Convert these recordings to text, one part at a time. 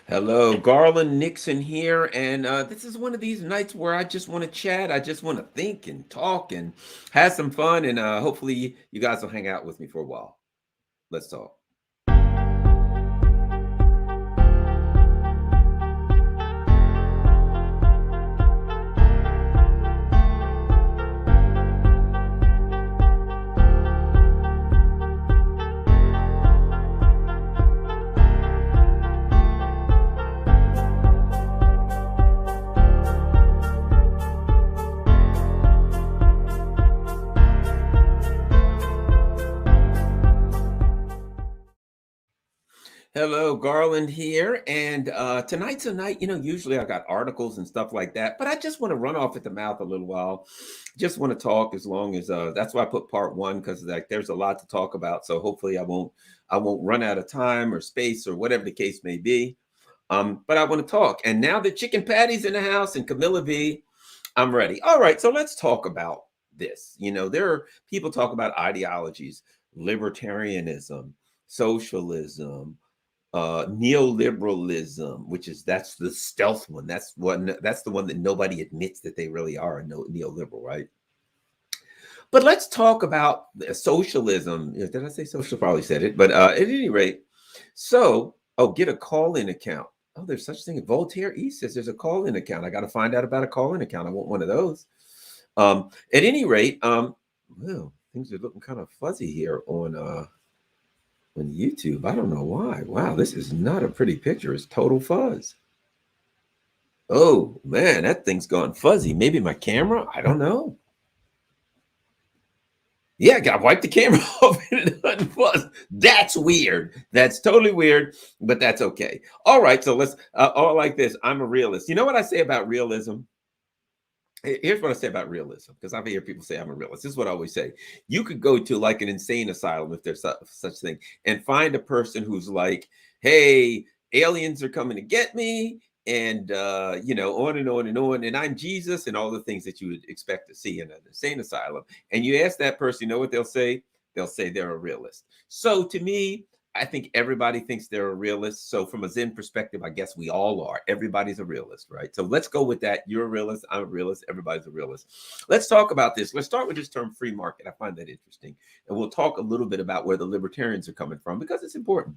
Hello, Garland Nixon here, and this is one of these nights where I just want to chat. I just want to think and talk and have some fun, and hopefully you guys will hang out with me for a while. Let's talk. Hello, Garland here, and tonight's a night. Usually I got articles and stuff like that, but I just want to run off at the mouth a little while. Just want to talk as long as that's why I put part one because like there's a lot to talk about. So hopefully I won't run out of time or space or whatever the case may be. But I want to talk. And now that Chicken Patty's in the house and Camilla V, I'm ready. All right, so let's talk about this. There are people talk about ideologies, libertarianism, socialism, neoliberalism, that's the stealth one. That's the one that nobody admits that they really are a neoliberal, right? But let's talk about socialism. Did I say social? Probably said it, but at any rate, get a call-in account. Oh, there's such thing. Voltaire E says there's a call-in account. I got to find out about a call-in account. I want one of those. At any rate, well, things are looking kind of fuzzy here on YouTube. I don't know why. Wow, this is not a pretty picture. It's total fuzz. Oh man, that thing's gone fuzzy. Maybe my camera? I don't know. Yeah, I gotta wipe the camera off and it unfuzz. That's weird. That's totally weird, but that's okay. All right, so let's all like this. I'm a realist. You know what I say about realism? Here's what I say about realism, because I've heard people say I'm a realist. This is what I always say. You could go to like an insane asylum, if there's such thing, and find a person who's like, hey, aliens are coming to get me, and on and on and on, and I'm Jesus, and all the things that you would expect to see in an insane asylum. And you ask that person, you know what they'll say? They'll say they're a realist. So to me, I think everybody thinks they're a realist. So from a Zen perspective, I guess we all are. Everybody's a realist, right? So let's go with that. You're a realist. I'm a realist. Everybody's a realist. Let's talk about this. Let's start with this term free market. I find that interesting. And we'll talk a little bit about where the libertarians are coming from because it's important.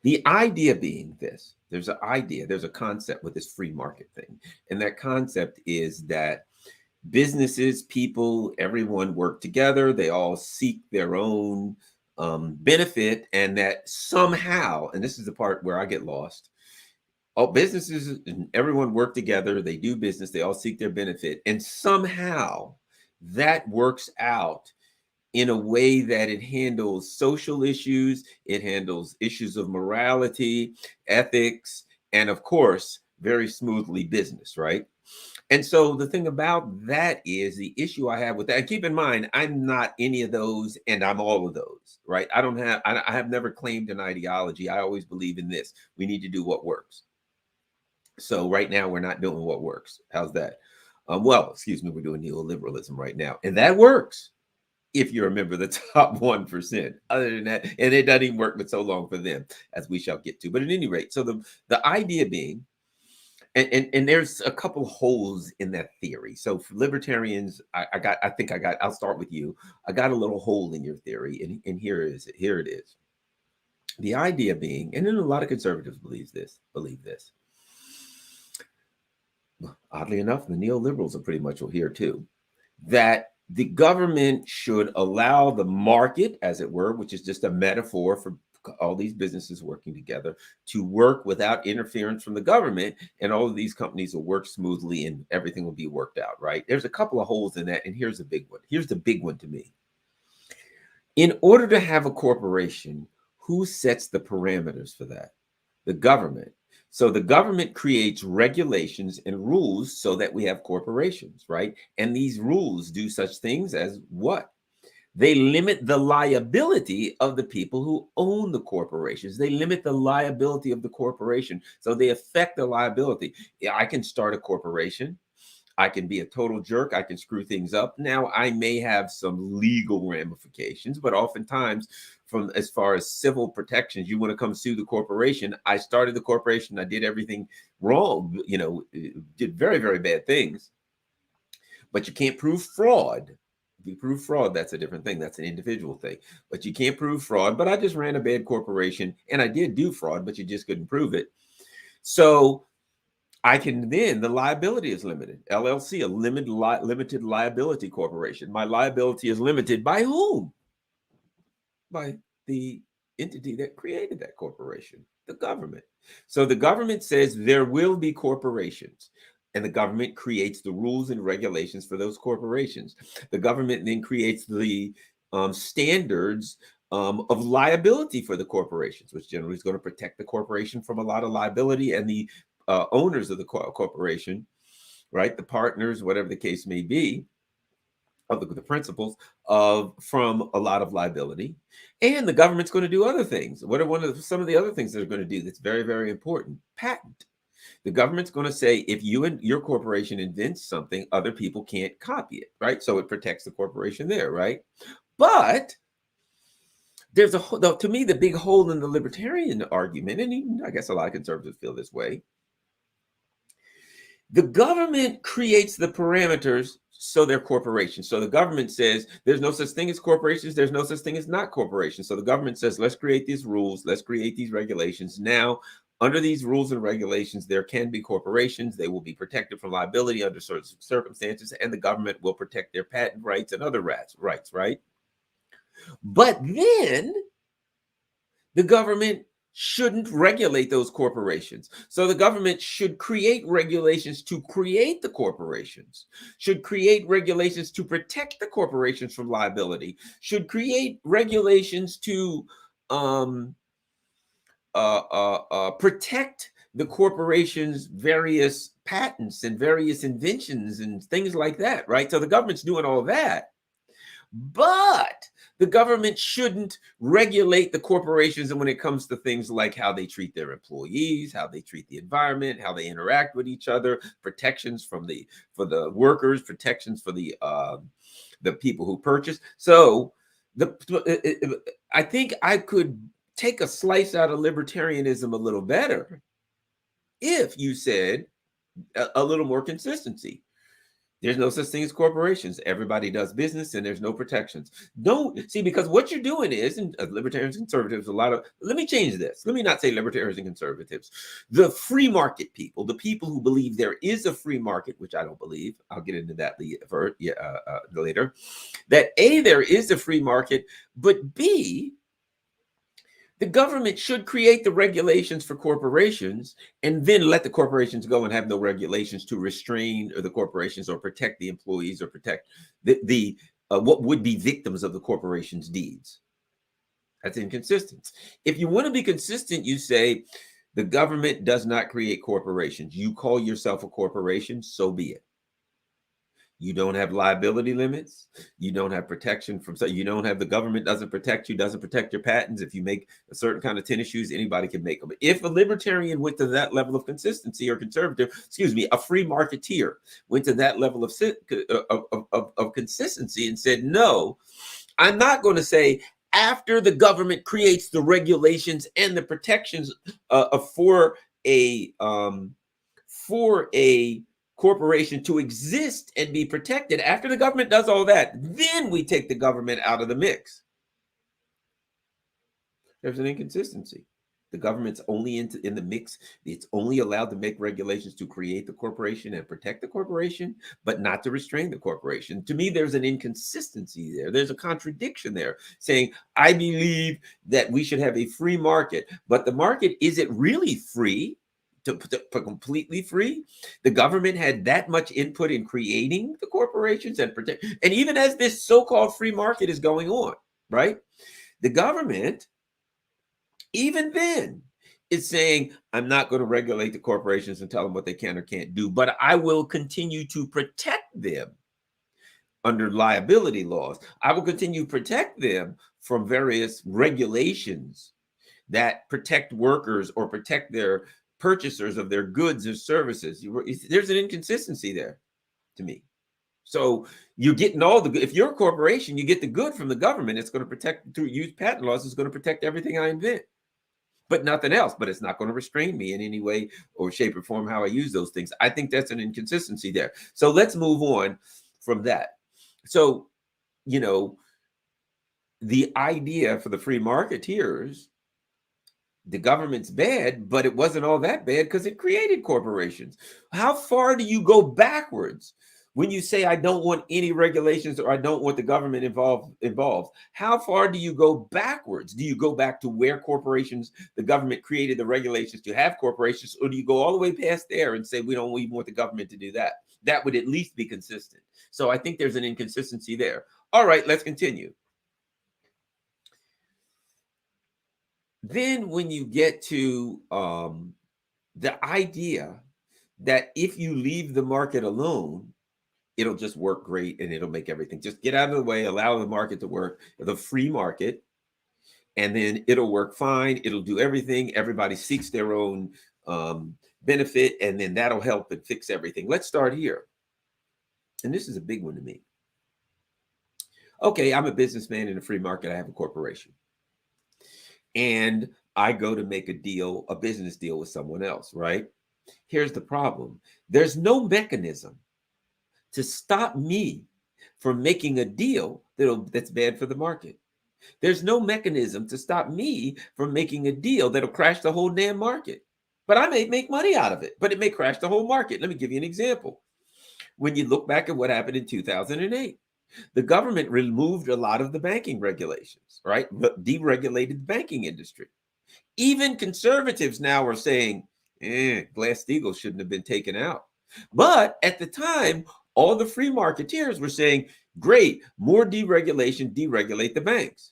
The idea being this, there's a concept with this free market thing. And that concept is that businesses, people, everyone work together. They all seek their own benefit, and that somehow, and this is the part where I get lost, all businesses and everyone work together, they do business, they all seek their benefit, and somehow that works out in a way that it handles social issues, it handles issues of morality, ethics, and of course, very smoothly business, right? And so the thing about that is the issue I have with that. And keep in mind, I'm not any of those, and I'm all of those, right? I have never claimed an ideology. I always believe in this. We need to do what works. So right now, we're not doing what works. How's that? We're doing neoliberalism right now, and that works if you remember the top 1%. Other than that, and it doesn't even work but so long for them, as we shall get to. But at any rate, so the idea being, and there's a couple holes in that theory. So for libertarians, I'll start with you. I got a little hole in your theory, and here it is. The idea being, and then a lot of conservatives believe this. Oddly enough, the neoliberals are pretty much here too, that the government should allow the market, as it were, which is just a metaphor for all these businesses working together, to work without interference from the government, and all of these companies will work smoothly and everything will be worked out, right? There's a couple of holes in that, and here's the big one. Here's the big one to me. In order to have a corporation, who sets the parameters for that? The government. So the government creates regulations and rules so that we have corporations, right? And these rules do such things as what? They limit the liability of the people who own the corporations. They limit the liability of the corporation. So they affect the liability. I can start a corporation. I can be a total jerk. I can screw things up. Now, I may have some legal ramifications, but oftentimes, from as far as civil protections, you want to come sue the corporation. I started the corporation. I did everything wrong, did very, very bad things, but you can't prove fraud. If you prove fraud, that's a different thing. That's an individual thing, but you can't prove fraud. But I just ran a bad corporation and I did do fraud, but you just couldn't prove it. So I can then, the liability is limited. LLC, a limited liability corporation. My liability is limited by whom? By the entity that created that corporation, the government. So the government says there will be corporations, and the government creates the rules and regulations for those corporations. The government then creates the standards of liability for the corporations, which generally is going to protect the corporation from a lot of liability, and the owners of the corporation, right? The partners, whatever the case may be, of the principles from a lot of liability. And the government's going to do other things. What are some of the other things they're going to do that's very, very important? Patent. The government's going to say, if you and your corporation invents something, other people can't copy it, right? So it protects the corporation there, right? But there's to me, the big hole in the libertarian argument, and even, I guess a lot of conservatives feel this way. The government creates the parameters so they're corporations. So the government says there's no such thing as corporations. There's no such thing as not corporations. So the government says, let's create these rules. Let's create these regulations. Now, under these rules and regulations, there can be corporations. They will be protected from liability under certain circumstances, and the government will protect their patent rights and other rights, right? But then the government shouldn't regulate those corporations. So the government should create regulations to create the corporations, should create regulations to protect the corporations from liability, should create regulations to protect the corporation's various patents and various inventions and things like that, right? So the government's doing all that. But the government shouldn't regulate the corporations and when it comes to things like how they treat their employees, how they treat the environment, how they interact with each other, protections for the workers, protections for the people who purchase. So I think I could take a slice out of libertarianism a little better if you said a little more consistency. There's no such thing as corporations. Everybody does business and there's no protections. Don't see, because what you're doing is, and libertarians and conservatives, let me change this. Let me not say libertarians and conservatives. The free market people, the people who believe there is a free market, which I don't believe. I'll get into that later. That A, there is a free market, but B, the government should create the regulations for corporations and then let the corporations go and have no regulations to restrain the corporations or protect the employees or protect the what would be victims of the corporation's deeds. That's inconsistent. If you want to be consistent, you say the government does not create corporations. You call yourself a corporation, so be it. You don't have liability limits. You don't have protection from, so you don't have, the government doesn't protect you, doesn't protect your patents. If you make a certain kind of tennis shoes, anybody can make them. If a libertarian went to that level of consistency, or conservative, a free marketeer went to that level of consistency and said, no, I'm not going to say after the government creates the regulations and the protections for a corporation to exist and be protected, after the government does all that, then we take the government out of the mix. There's an inconsistency. The government's only in the mix. It's only allowed to make regulations to create the corporation and protect the corporation, but not to restrain the corporation. To me, there's an inconsistency there. There's a contradiction there, saying, I believe that we should have a free market, but the market, is it really free? To completely free? The government had that much input in creating the corporations and protect. And even as this so-called free market is going on, right? The government, even then, is saying, I'm not going to regulate the corporations and tell them what they can or can't do, but I will continue to protect them under liability laws. I will continue to protect them from various regulations that protect workers or protect their purchasers of their goods or services. There's an inconsistency there. to me. So you're getting all the good. If you're a corporation, you get the good from the government. It's going to protect through use patent laws. It's going to protect everything I invent, but nothing else. But it's not going to restrain me in any way or shape or form how I use those things. I think that's an inconsistency there. So let's move on from that. So, you know, the idea for the free marketeers, the government's bad, but it wasn't all that bad because it created corporations. How far do you go backwards when you say I don't want any regulations or I don't want the government involved? How far do you go backwards? Do you go back to where corporations, the government created the regulations to have corporations, or do you go all the way past there and say we don't even want the government to do that? That would at least be consistent. So I think there's an inconsistency there. All right, let's continue. Then when you get to the idea that if you leave the market alone, it'll just work great and it'll make everything. Just get out of the way, allow the market to work, the free market, and then it'll work fine. It'll do everything. Everybody seeks their own benefit, and then that'll help and fix everything. Let's start here. And this is a big one to me. Okay, I'm a businessman in a free market. I have a corporation. And I go to make a deal, a business deal with someone else, right? Here's the problem. There's no mechanism to stop me from making a deal that's bad for the market. There's no mechanism to stop me from making a deal that'll crash the whole damn market. But I may make money out of it, but it may crash the whole market. Let me give you an example. When you look back at what happened in 2008, the government removed a lot of the banking regulations, right? Deregulated the banking industry. Even conservatives now are saying, Glass-Steagall shouldn't have been taken out. But at the time, all the free marketeers were saying, great, more deregulation, deregulate the banks.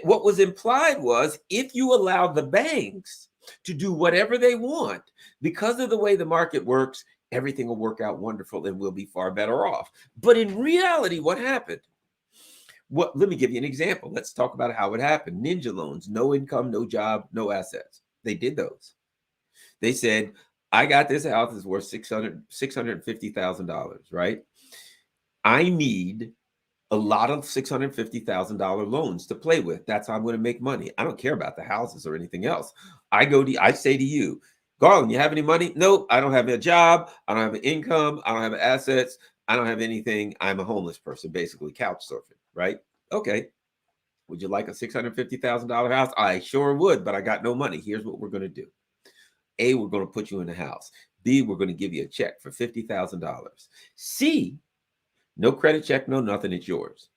What was implied was if you allow the banks to do whatever they want, because of the way the market works, everything will work out wonderful and we'll be far better off. But in reality, what happened? Let me give you an example. Let's talk about how it happened. Ninja loans, no income, no job, no assets. They did those. They said, I got this house that's worth $650,000, right? I need a lot of $650,000 loans to play with. That's how I'm going to make money. I don't care about the houses or anything else. I say to you, Garland, you have any money? Nope, I don't have a job. I don't have an income. I don't have assets. I don't have anything. I'm a homeless person, basically couch surfing, right? Okay. Would you like a $650,000 house? I sure would, but I got no money. Here's what we're going to do. A, we're going to put you in a house. B, we're going to give you a check for $50,000. C, no credit check, no nothing. It's yours.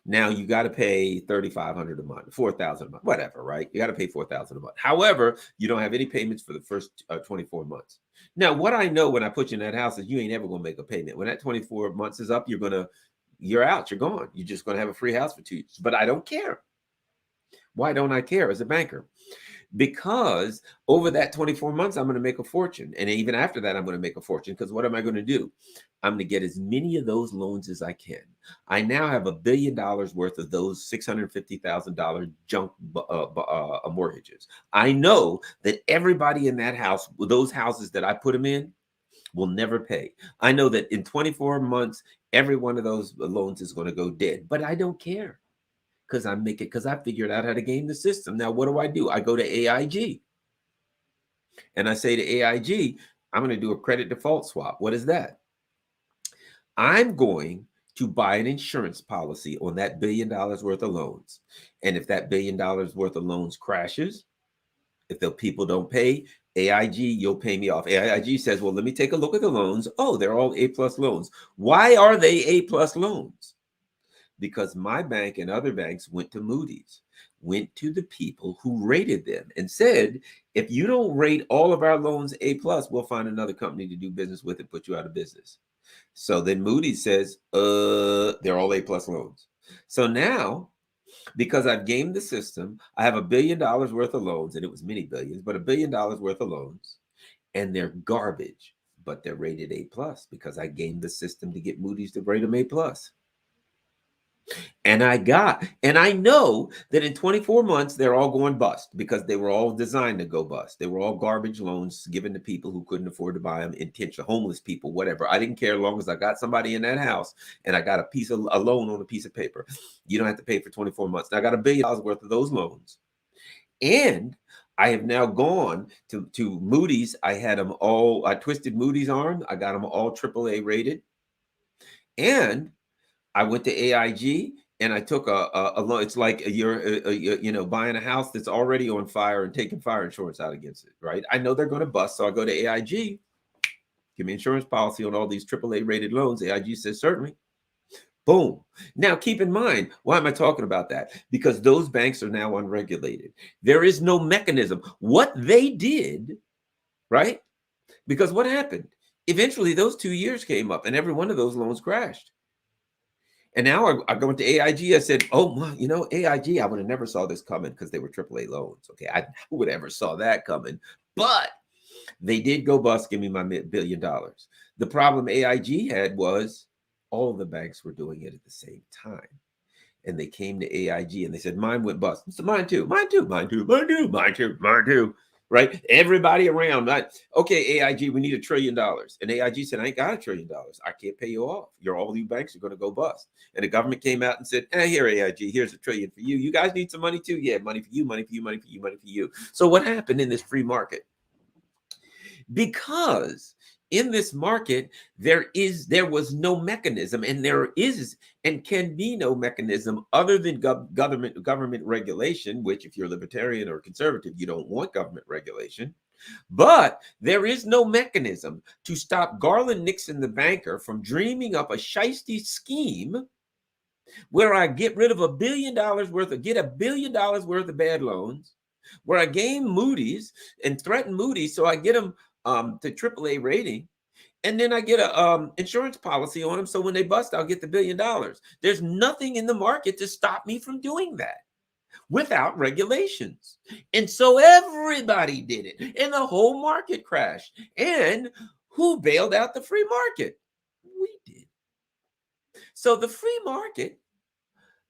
Now you got to pay $3,500 a month, $4,000 a month, whatever, right? You got to pay $4,000 a month. However, you don't have any payments for the first 24 months. Now, what I know when I put you in that house is you ain't ever going to make a payment. When that 24 months is up, you're out, you're gone. You're just going to have a free house for 2 years. But I don't care. Why don't I care as a banker? Because over that 24 months, I'm going to make a fortune. And even after that, I'm going to make a fortune. Because what am I going to do? I'm going to get as many of those loans as I can. I now have $1 billion worth of those $650,000 junk mortgages. I know that everybody in that house, those houses that I put them in, will never pay. I know that in 24 months, every one of those loans is going to go dead. But I don't care. Because I figured out how to game the system. Now, what do? I go to AIG and I say to AIG, I'm going to do a credit default swap. What is that? I'm going to buy an insurance policy on that $1 billion worth of loans. And if that $1 billion worth of loans crashes, if the people don't pay, AIG, you'll pay me off. AIG says, well, let me take a look at the loans. Oh, they're all A+ loans. Why are they A+ loans? Because my bank and other banks went to Moody's, went to the people who rated them and said, if you don't rate all of our loans A+, we'll find another company to do business with and put you out of business. So then Moody's says, they're all A+ loans. So now, because I've gamed the system, I have $1 billion worth of loans, and it was many billions, but $1 billion worth of loans, and they're garbage, but they're rated A+ because I gamed the system to get Moody's to rate them A+. And I know that in 24 months, they're all going bust because they were all designed to go bust. They were all garbage loans given to people who couldn't afford to buy them, intentional homeless people, whatever. I didn't care as long as I got somebody in that house and I got a loan on a piece of paper. You don't have to pay for 24 months. Now, I got $1 billion worth of those loans. And I have now gone to Moody's. I twisted Moody's arm. I got them all AAA rated. And I went to AIG and I took a loan. It's like you're buying a house that's already on fire and taking fire insurance out against it, right? I know they're going to bust, so I go to AIG, give me insurance policy on all these AAA rated loans. AIG says certainly. Boom. Now keep in mind, why am I talking about that? Because those banks are now unregulated. There is no mechanism. What they did, right? Because what happened? Eventually, those 2 years came up and every one of those loans crashed. And now I go into AIG. I said, oh, well, AIG, I would have never saw this coming because they were AAA loans. Okay, I would have ever saw that coming. But they did go bust, give me my $1 billion. The problem AIG had was all the banks were doing it at the same time. And they came to AIG and they said, mine went bust. So mine too, mine too, mine too, mine too, mine too, mine too. Right? Everybody around. Okay, AIG, we need $1 trillion. And AIG said, I ain't got $1 trillion. I can't pay you off. All you banks are going to go bust. And the government came out and said, here, AIG, here's $1 trillion for you. You guys need some money too? Yeah, money for you, money for you, money for you, money for you. So what happened in this free market? Because in this market, there was no mechanism, and there is and can be no mechanism other than government regulation, which if you're libertarian or conservative, you don't want government regulation. But there is no mechanism to stop Garland Nixon, the banker, from dreaming up a shiesty scheme where I get rid of $1 billion worth of bad loans, where I game Moody's and threaten Moody's so I get them to AAA rating. And then I get a insurance policy on them. So when they bust, I'll get the $1 billion. There's nothing in the market to stop me from doing that without regulations. And so everybody did it. And the whole market crashed. And who bailed out the free market? We did. So the free market,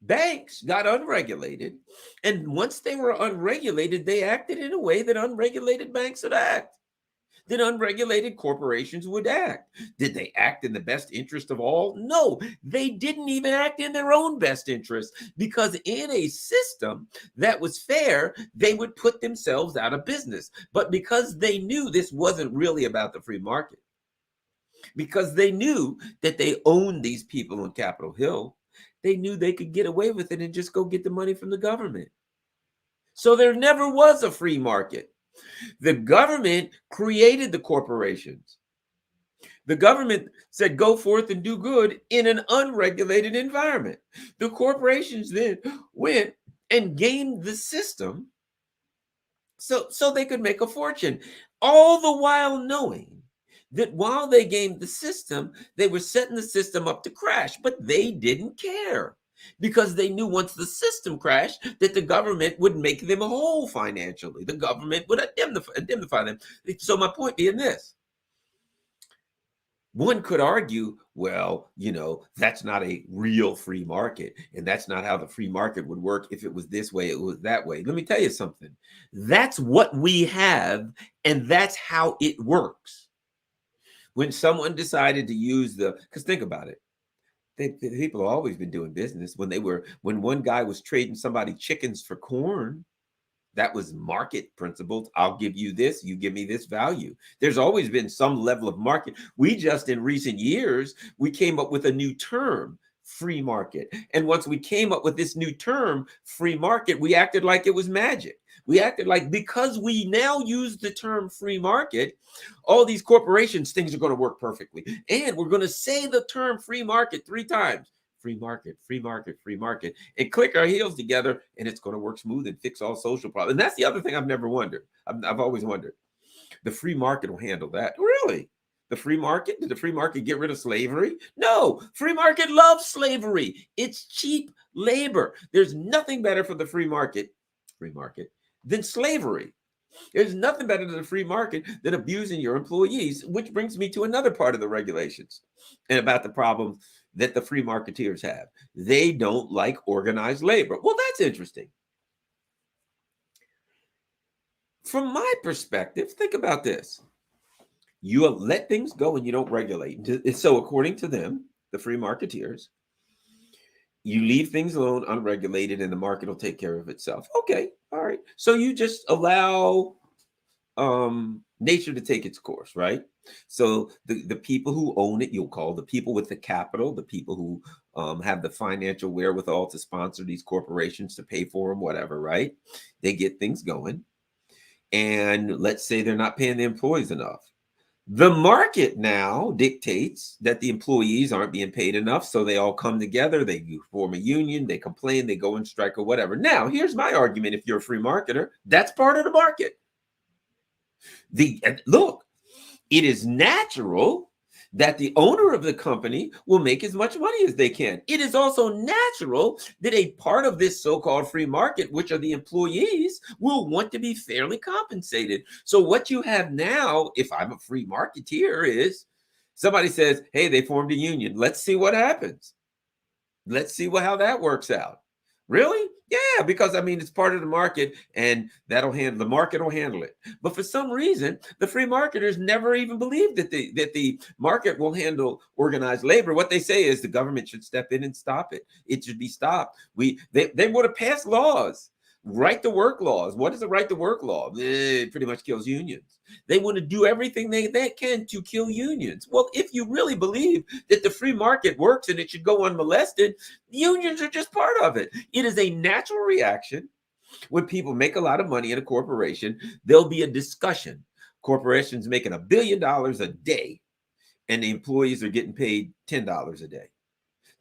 banks got unregulated. And once they were unregulated, they acted in a way that unregulated banks would act. That unregulated corporations would act. Did they act in the best interest of all? No, they didn't even act in their own best interest, because in a system that was fair, they would put themselves out of business. But because they knew this wasn't really about the free market, because they knew that they owned these people on Capitol Hill, they knew they could get away with it and just go get the money from the government. So there never was a free market. The government created the corporations. The government said, go forth and do good in an unregulated environment. The corporations then went and gamed the system so they could make a fortune, all the while knowing that while they gamed the system, they were setting the system up to crash, but they didn't care. Because they knew once the system crashed that the government would make them whole financially. The government would indemnify them. So my point being this. One could argue, well, that's not a real free market. And that's not how the free market would work. If it was this way, it was that way. Let me tell you something. That's what we have. And that's how it works. When someone decided to use because think about it. People have always been doing business. When one guy was trading somebody chickens for corn, that was market principles. I'll give you this, you give me this value. There's always been some level of market. We just in recent years, we came up with a new term, free market. And once we came up with this new term, free market, we acted like it was magic. We acted like because we now use the term free market, all these corporations, things are going to work perfectly. And we're going to say the term free market 3 times. Free market, free market, free market, and click our heels together, and it's going to work smooth and fix all social problems. And that's the other thing I've never wondered. I've always wondered. The free market will handle that. Really? The free market? Did the free market get rid of slavery? No. Free market loves slavery. It's cheap labor. There's nothing better for the free market than slavery. There's nothing better than the free market than abusing your employees, which brings me to another part of the regulations and about the problem that the free marketeers have. They don't like organized labor. Well, that's interesting. From my perspective, think about this. You let things go and you don't regulate. So according to them, the free marketeers, you leave things alone unregulated and the market will take care of itself. Okay, all right. So you just allow nature to take its course, right? So the people who own it, you'll call the people with the capital, the people who have the financial wherewithal to sponsor these corporations, to pay for them, whatever, right? They get things going. And let's say they're not paying the employees enough. The market now dictates that the employees aren't being paid enough. So they all come together, they form a union, they complain, they go on strike or whatever. Now, here's my argument. If you're a free marketer, that's part of the market. Look, it is natural that the owner of the company will make as much money as they can. It is also natural that a part of this so-called free market, which are the employees, will want to be fairly compensated. So what you have now, if I'm a free marketeer, is somebody says, hey, they formed a union. Let's see what happens. Let's see how that works out. Really? Yeah, because I mean, it's part of the market and the market will handle it. But for some reason, the free marketers never even believe that the market will handle organized labor. What they say is the government should step in and stop it. It should be stopped. They would have passed laws. Right to work laws. What is a right to work law? It pretty much kills unions. They want to do everything they can to kill unions. Well, if you really believe that the free market works and it should go unmolested, unions are just part of it. It is a natural reaction. When people make a lot of money in a corporation, there'll be a discussion. Corporations making $1 billion a day and the employees are getting paid $10 a day.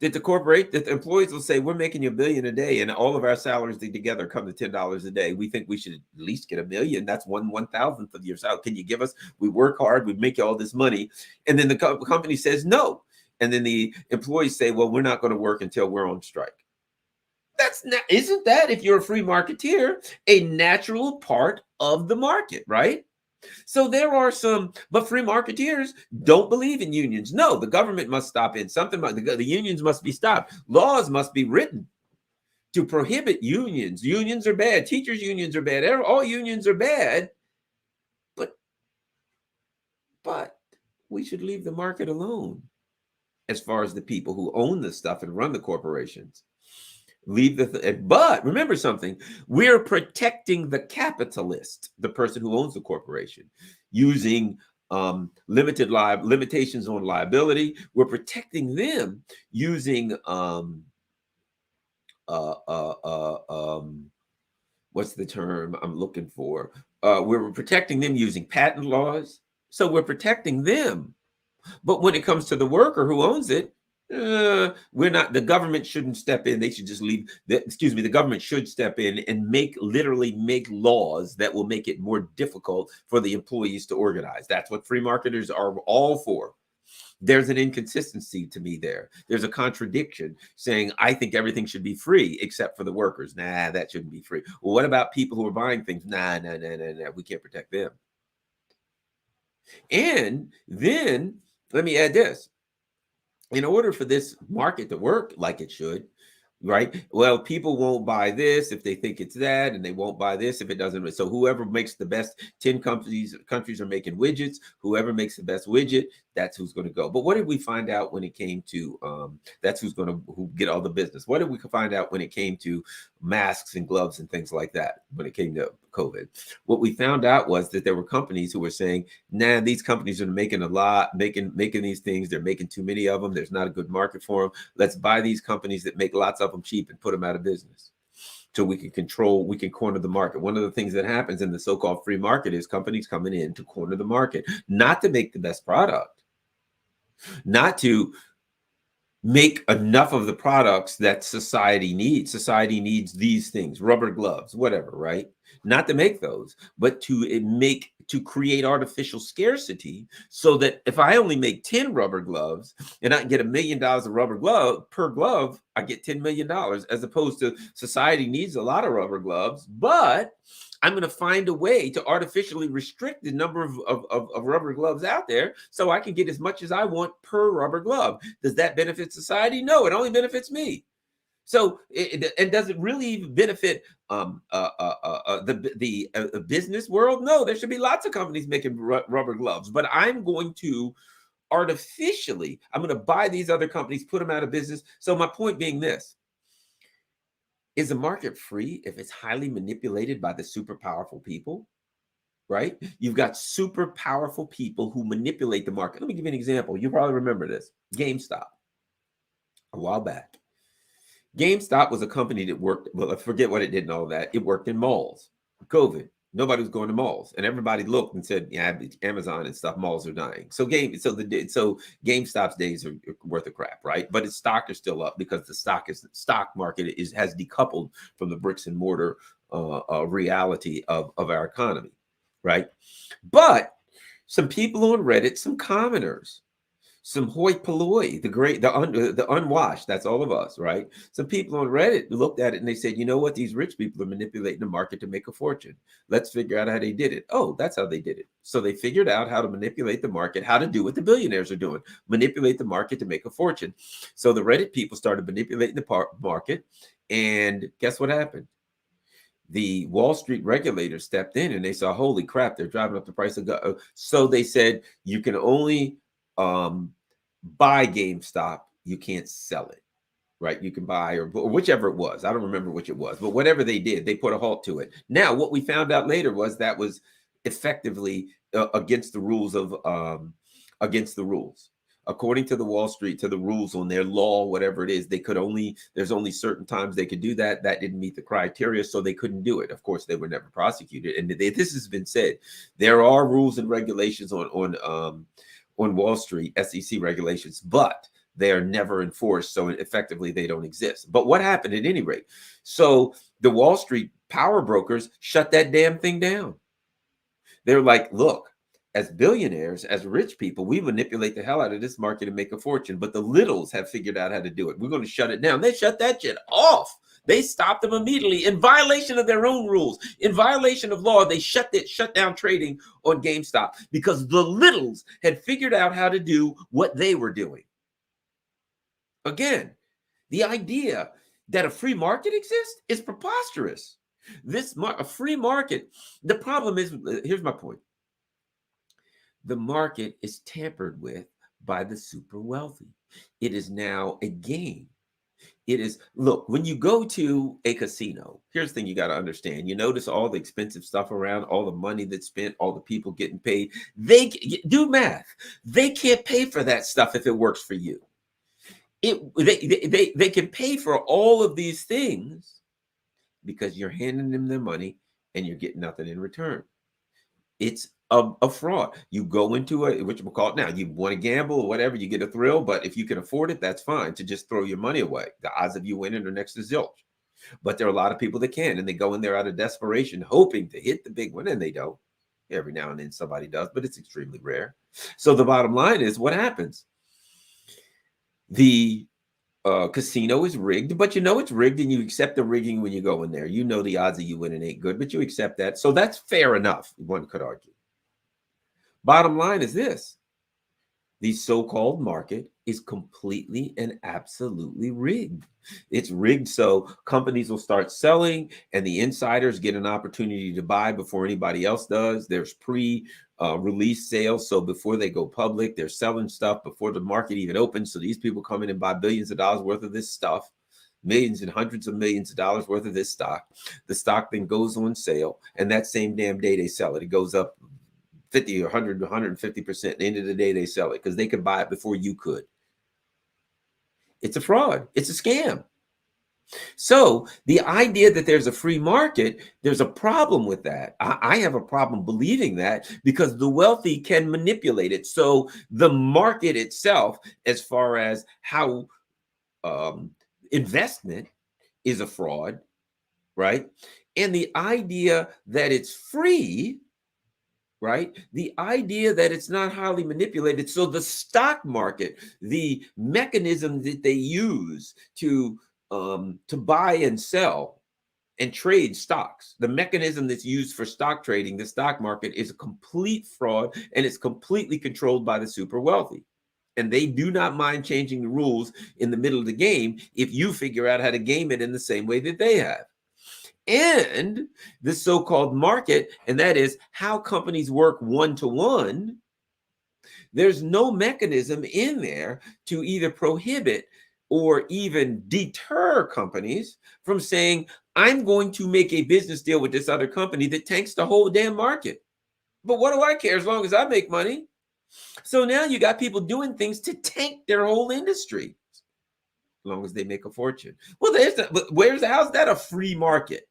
That the employees will say, we're making you $1 billion a day and all of our salaries together come to $10 a day. We think we should at least get $1 million. That's 1/1000th of your salary. Can you give us? We work hard. We make you all this money. And then the company says no. And then the employees say, well, we're not going to work until we're on strike. Isn't that, if you're a free marketeer, a natural part of the market, right? So there are but free marketeers don't believe in unions. No, the government must stop in. The unions must be stopped. Laws must be written to prohibit unions. Unions are bad. Teachers' unions are bad. All unions are bad. But we should leave the market alone as far as the people who own the stuff and run the corporations. But remember something, we're protecting the capitalist, the person who owns the corporation, using limitations on liability. We're protecting them using what's the term I'm looking for? We're protecting them using patent laws. So we're protecting them. But when it comes to the worker who owns it, we're not. The government shouldn't step in. They should just leave. The government should step in and literally make laws that will make it more difficult for the employees to organize. That's what free marketers are all for. There's an inconsistency to me there. There's a contradiction saying, I think everything should be free except for the workers. Nah, that shouldn't be free. Well, what about people who are buying things? Nah, we can't protect them. And then let me add this. In order for this market to work like it should, right? Well, people won't buy this if they think it's that, and they won't buy this if it doesn't. So whoever makes the best, 10 countries are making widgets. Whoever makes the best widget, that's who's going to go. But what did we find out when it came to that's who get all the business? What did we find out when it came to masks and gloves and things like that? When it came to COVID, what we found out was that there were companies who were saying, nah, these companies are making a lot, making these things. They're making too many of them. There's not a good market for them. Let's buy these companies that make lots of them cheap and put them out of business. So we can corner the market. One of the things that happens in the so-called free market is companies coming in to corner the market, not to make the best product, not to make enough of the products that society needs. Society needs these things, rubber gloves, whatever, right? Not to make those, but to make to create artificial scarcity so that if I only make 10 rubber gloves and I can get $1 million of rubber glove per glove, I get $10 million, as opposed to society needs a lot of rubber gloves, but I'm going to find a way to artificially restrict the number of rubber gloves out there so I can get as much as I want per rubber glove. Does that benefit society? No, it only benefits me. So and does it really even benefit the business world? No, there should be lots of companies making rubber gloves, but I'm going to artificially, I'm going to buy these other companies, put them out of business. So my point being this: is the market free if it's highly manipulated by the super powerful people? Right? You've got super powerful people who manipulate the market. Let me give you an example. You probably remember this. GameStop, a while back. GameStop was a company that worked, well, I forget what it did and all that. It worked in malls. COVID, nobody was going to malls, and everybody looked and said, "Yeah, Amazon and stuff, malls are dying." So GameStop's days are worth of crap, right? But its stock is still up because the stock market has decoupled from the bricks and mortar reality of our economy, right? But some people on Reddit, some commoners, some hoi polloi, the unwashed, that's all of us, right? Some people on Reddit looked at it and they said, you know what? These rich people are manipulating the market to make a fortune. Let's figure out how they did it. Oh, that's how they did it. So they figured out how to manipulate the market, how to do what the billionaires are doing, manipulate the market to make a fortune. So the Reddit people started manipulating the market, and guess what happened? The Wall Street regulators stepped in and they saw, holy crap, they're driving up the price of gold. So they said, you can only buy GameStop, you can't sell it, right? You can buy or whichever it was. I don't remember which it was, but whatever they did, they put a halt to it. Now, what we found out later was that was effectively against the rules against the rules. According to the Wall Street, to the rules on their law, whatever it is, there's only certain times they could do that. That didn't meet the criteria, so they couldn't do it. Of course, they were never prosecuted. And this has been said. There are rules and regulations on Wall Street, SEC regulations, but they are never enforced. So effectively, they don't exist. But what happened at any rate? So the Wall Street power brokers shut that damn thing down. They're like, look, as billionaires, as rich people, we manipulate the hell out of this market and make a fortune. But the littles have figured out how to do it. We're going to shut it down. They shut that shit off. They stopped them immediately in violation of their own rules, in violation of law. They shut down trading on GameStop because the littles had figured out how to do what they were doing. Again, the idea that a free market exists is preposterous. A free market, the problem is, here's my point. The market is tampered with by the super wealthy. It is now a game. It is, look, when you go to a casino, here's the thing you got to understand. You notice all the expensive stuff around, all the money that's spent, all the people getting paid. They do math. They can't pay for that stuff if it works for you. They can pay for all of these things because you're handing them their money and you're getting nothing in return. It's a fraud. You go into what you call it now. You want to gamble or whatever, you get a thrill, but if you can afford it, that's fine to just throw your money away. The odds of you winning are next to zilch. But there are a lot of people that can, and they go in there out of desperation, hoping to hit the big one, and they don't. Every now and then somebody does, but it's extremely rare. So the bottom line is, what happens? The casino is rigged, but you know it's rigged, and you accept the rigging when you go in there. You know the odds of you winning ain't good, but you accept that. So that's fair enough, one could argue. Bottom line is this: the so-called market is completely and absolutely rigged. It's rigged so companies will start selling and the insiders get an opportunity to buy before anybody else does. There's pre-release sales. So before they go public, they're selling stuff before the market even opens. So these people come in and buy billions of dollars worth of this stuff, millions and hundreds of millions of dollars worth of this stock. The stock then goes on sale, and that same damn day they sell it. It goes up 50 or 100 to 150%. At the end of the day, they sell it because they could buy it before you could. It's a fraud. It's a scam. So the idea that there's a free market, there's a problem with that. I have a problem believing that because the wealthy can manipulate it. So the market itself, as far as how investment is a fraud, right? And the idea that it's free, right? The idea that it's not highly manipulated. So the stock market, the mechanism that they use to buy and sell and trade stocks, the mechanism that's used for stock trading, the stock market, is a complete fraud, and it's completely controlled by the super wealthy. And they do not mind changing the rules in the middle of the game if you figure out how to game it in the same way that they have. And the so-called market, and that is how companies work one-to-one, there's no mechanism in there to either prohibit or even deter companies from saying, I'm going to make a business deal with this other company that tanks the whole damn market. But what do I care as long as I make money? So now you got people doing things to tank their whole industry as long as they make a fortune. Well, how's that a free market?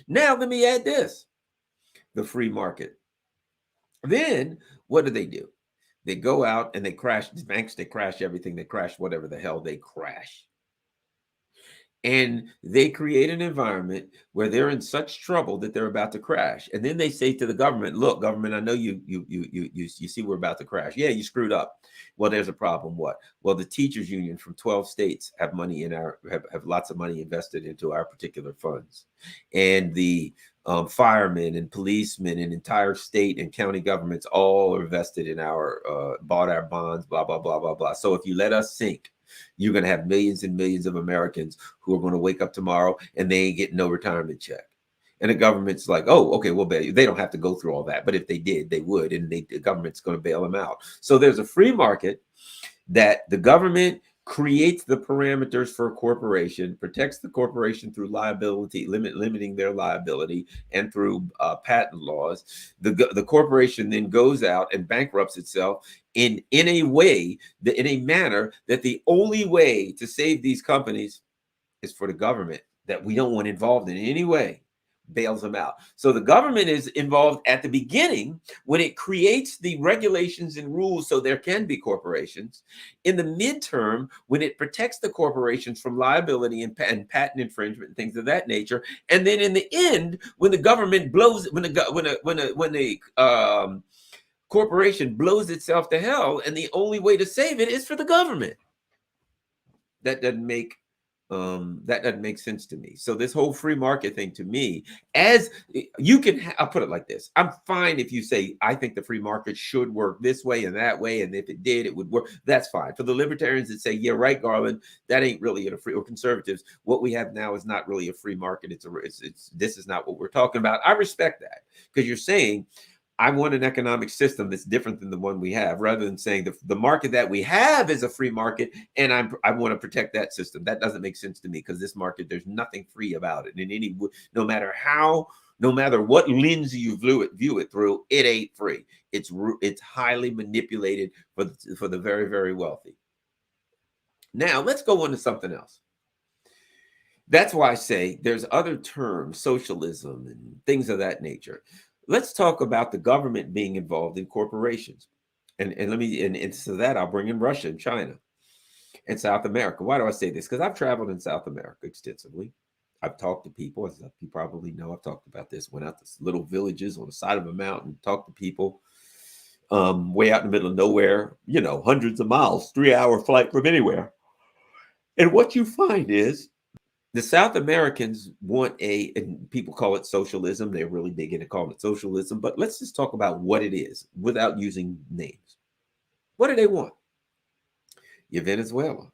Now let me add this, the free market. Then what do? They go out and they crash the banks, they crash everything, they crash whatever the hell they crash. And they create an environment where they're in such trouble that they're about to crash. And then they say to the government, look, government, I know you see we're about to crash. Yeah, you screwed up. Well, there's a problem. What? Well, the teachers union from 12 states have money in have lots of money invested into our particular funds. And the firemen and policemen and entire state and county governments all are vested in bought our bonds, blah, blah, blah, blah, blah. So if you let us sink, you're going to have millions and millions of Americans who are going to wake up tomorrow and they ain't getting no retirement check. And the government's like, oh, okay, well, they don't have to go through all that. But if they did, they would. And the government's going to bail them out. So there's a free market that the government creates the parameters for a corporation, protects the corporation through liability, limiting their liability, and through patent laws. The corporation then goes out and bankrupts itself in a manner that the only way to save these companies is for the government that we don't want involved in any way bails them out. So the government is involved at the beginning when it creates the regulations and rules so there can be corporations. In the midterm, when it protects the corporations from liability and patent infringement and things of that nature. And then in the end, when the government blows, when the corporation blows itself to hell, and the only way to save it is for the government. That doesn't make sense to me. So this whole free market thing, to me, as you can, I'll put it like this. I'm fine if you say, I think the free market should work this way and that way, and if it did, it would work. That's fine. For the libertarians that say, yeah, right, Garland, that ain't really a free, or conservatives, what we have now is not really a free market. This is not what we're talking about. I respect that, because you're saying, I want an economic system that's different than the one we have, rather than saying the market that we have is a free market and I want to protect that system. That doesn't make sense to me, because this market, there's nothing free about it. And no matter what lens you view it through, it ain't free. It's highly manipulated for the very, very wealthy. Now let's go on to something else. That's why I say there's other terms, socialism and things of that nature. Let's talk about the government being involved in corporations. And so that I'll bring in Russia and China and South America. Why do I say this? Because I've traveled in South America extensively. I've talked to people, as you probably know, I've talked about this, went out to little villages on the side of a mountain, talked to people way out in the middle of nowhere, hundreds of miles, 3-hour flight from anywhere. And what you find is, the South Americans want and people call it socialism. They're really big into calling it socialism, but let's just talk about what it is without using names. What do they want? Your Venezuela.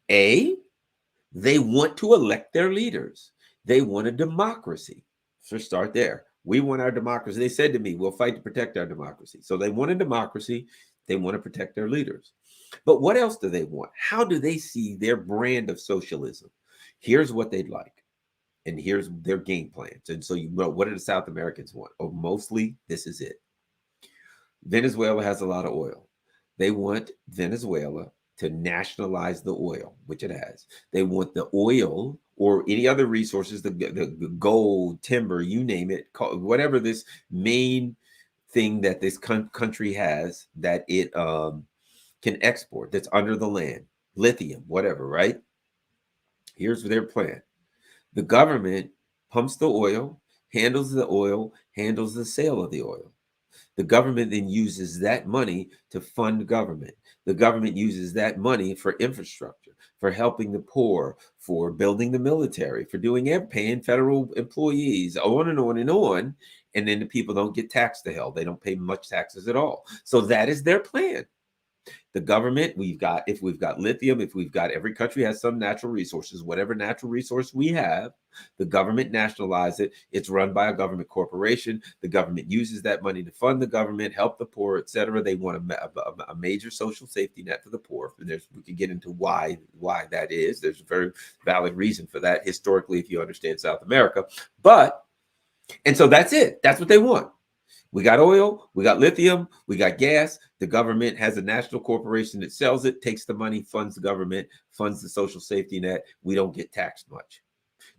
They want to elect their leaders. They want a democracy. So start there. We want our democracy. They said to me, we'll fight to protect our democracy. So they want a democracy. They want to protect their leaders. But what else do they want? How do they see their brand of socialism? Here's what they'd like, and here's their game plans. And so what do the South Americans want? Oh, mostly this is it. Venezuela has a lot of oil. They want Venezuela to nationalize the oil, which it has. They want the oil or any other resources, the gold, timber, you name it, whatever this main thing that this country has that it can export, that's under the land, lithium, whatever, right? Here's their plan. The government pumps the oil, handles the oil, handles the sale of the oil. The government then uses that money to fund government. The government uses that money for infrastructure, for helping the poor, for building the military, for doing paying federal employees, on and on and on. And then the people don't get taxed to hell. They don't pay much taxes at all. So that is their plan. The government, if we've got lithium, if we've got, every country has some natural resources, whatever natural resource we have, the government nationalizes it. It's run by a government corporation. The government uses that money to fund the government, help the poor, etc. They want a major social safety net for the poor. And we could get into why that is. There's a very valid reason for that historically, if you understand South America. And so that's it. That's what they want. We got oil, we got lithium, we got gas. The government has a national corporation that sells it, takes the money, funds the government, funds the social safety net. We don't get taxed much.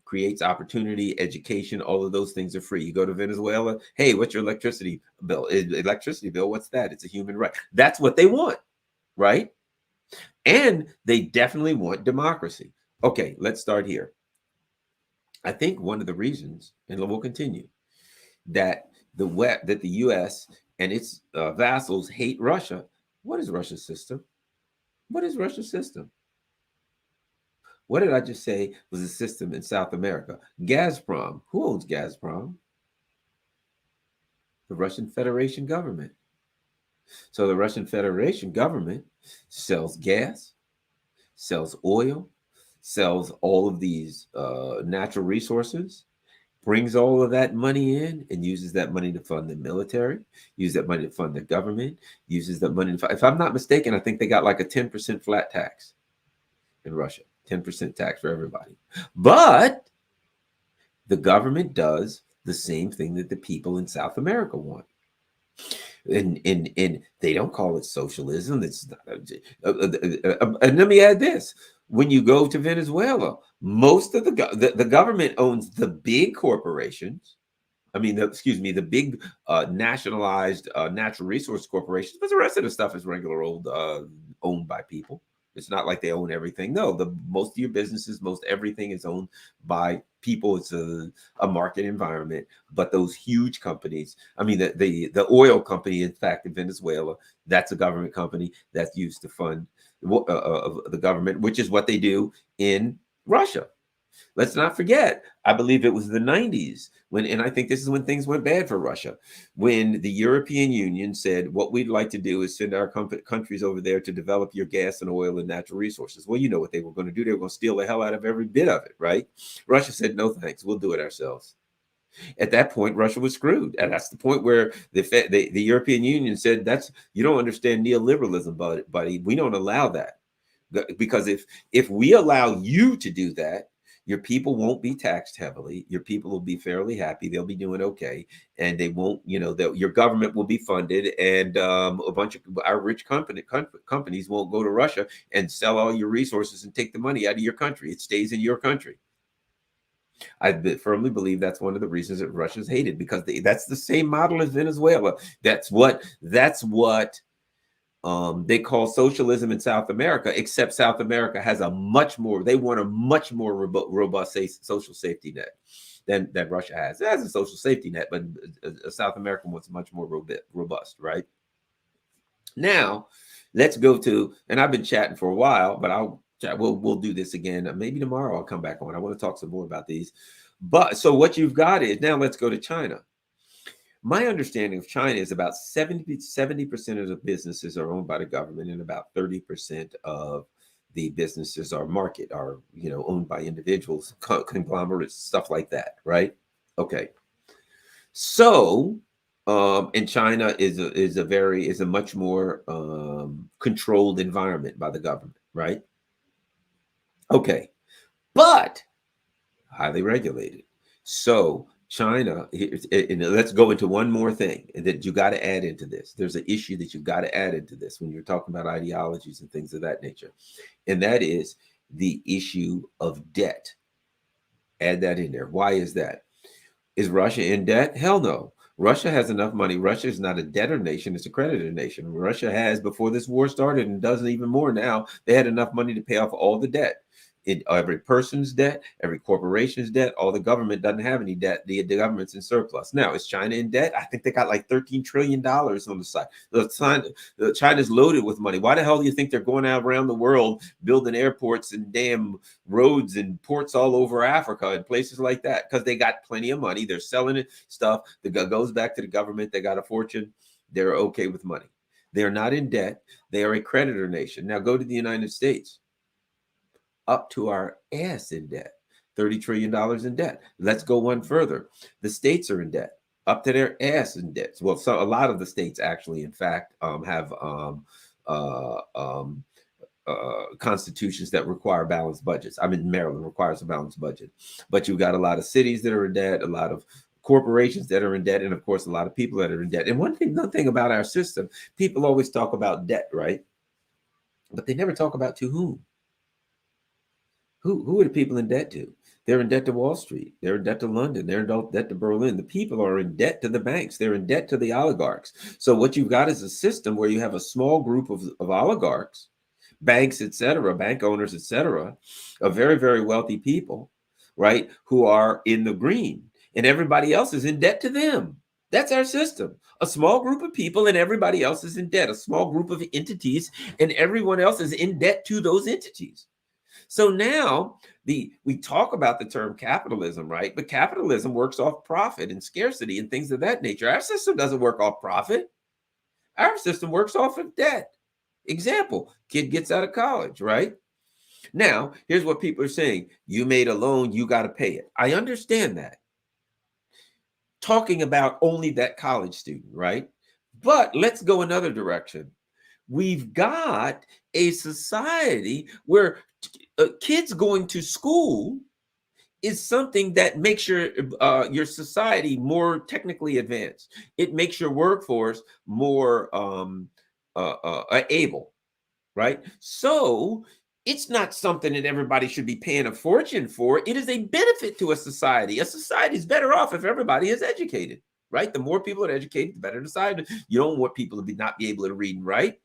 Creates opportunity, education, all of those things are free. You go to Venezuela, hey, what's your electricity bill? Electricity bill, what's that? It's a human right. That's what they want, right? And they definitely want democracy. Okay, let's start here. I think one of the reasons, and we'll continue, that the U.S. and its vassals hate Russia. What is Russia's system? What is Russia's system? What did I just say was a system in South America? Gazprom. Who owns Gazprom? The Russian Federation government. So the Russian Federation government sells gas, sells oil, sells all of these natural resources, brings all of that money in and uses that money to fund the military, use that money to fund the government, uses that money to, if I'm not mistaken, I think they got like a 10% flat tax in Russia, 10% tax for everybody. But the government does the same thing that the people in South America want. And they don't call it socialism. It's not, and let me add this. When you go to Venezuela, most of the government owns the big corporations. I mean, the big nationalized natural resource corporations, but the rest of the stuff is regular old owned by people. It's not like they own everything. No, most of your businesses, most everything is owned by people. It's a market environment. But those huge companies, I mean, the oil company, in fact, in Venezuela, that's a government company that's used to fund the government, which is what they do in Russia. Let's not forget, I believe it was the 90s when, and I think this is when things went bad for Russia, when the European Union said, what we'd like to do is send our countries over there to develop your gas and oil and natural resources. Well, you know what they were going to do. They were going to steal the hell out of every bit of it, right? Russia said, no, thanks. We'll do it ourselves. At that point, Russia was screwed. And that's the point where the European Union said, you don't understand neoliberalism, buddy. We don't allow that. Because if we allow you to do that, your people won't be taxed heavily. Your people will be fairly happy. They'll be doing okay. And they won't, your government will be funded. And a bunch of our rich companies won't go to Russia and sell all your resources and take the money out of your country. It stays in your country. I firmly believe that's one of the reasons that Russia's hated, because that's the same model as Venezuela. That's what they call socialism in South America, except South America has they want a much more robust social safety net than Russia has. It has a social safety net, but South America wants much more robust, right? Now, let's go to, and I've been chatting for a while, but we'll do this again. Maybe tomorrow I'll come back on. I want to talk some more about these. But so what you've got is, now let's go to China. My understanding of China is about 70% of the businesses are owned by the government, and about 30% of the businesses are owned by individuals, conglomerates, stuff like that, right? Okay. So, and China is a much more controlled environment by the government, right? Okay, but highly regulated. So China, and let's go into one more thing that you got to add into this. There's an issue that you got to add into this when you're talking about ideologies and things of that nature. And that is the issue of debt. Add that in there. Why is that? Is Russia in debt? Hell no. Russia has enough money. Russia is not a debtor nation. It's a creditor nation. Russia has, before this war started, and doesn't even more now, they had enough money to pay off all the debt. Every person's debt, every corporation's debt. All the government doesn't have any debt. The government's in surplus. Now, is China in debt? I think they got like $13 trillion on the side. China's loaded with money. Why the hell do you think they're going out around the world building airports and damn roads and ports all over Africa and places like that? Because they got plenty of money. They're selling it stuff that goes back to the government. They got a fortune. They're okay with money. They're not in debt. They are a creditor nation. Now go to the United States. Up to our ass in debt, $30 trillion in debt. Let's go one further. The states are in debt, up to their ass in debt. Well, so a lot of the states actually, in fact, have constitutions that require balanced budgets. I mean, Maryland requires a balanced budget, but you've got a lot of cities that are in debt, a lot of corporations that are in debt, and of course, a lot of people that are in debt. And one thing about our system, people always talk about debt, right? But they never talk about to whom. Who are the people in debt to? They're in debt to Wall Street. They're in debt to London. They're in debt to Berlin. The people are in debt to the banks. They're in debt to the oligarchs. So what you've got is a system where you have a small group of oligarchs, banks, etc., bank owners, etc., of very, very wealthy people, right, who are in the green. And everybody else is in debt to them. That's our system. A small group of people and everybody else is in debt. A small group of entities and everyone else is in debt to those entities. So now we talk about the term capitalism, right? But capitalism works off profit and scarcity and things of that nature. Our system doesn't work off profit. Our system works off of debt. Example, kid gets out of college, right? Now, here's what people are saying. You made a loan, you got to pay it. I understand that. Talking about only that college student, right? But let's go another direction. We've got a society where kids going to school is something that makes your society more technically advanced. It makes your workforce more able, right? So it's not something that everybody should be paying a fortune for. It is a benefit to a society. A society is better off if everybody is educated, right? The more people are educated, the better the society. You don't want people to not be able to read and write.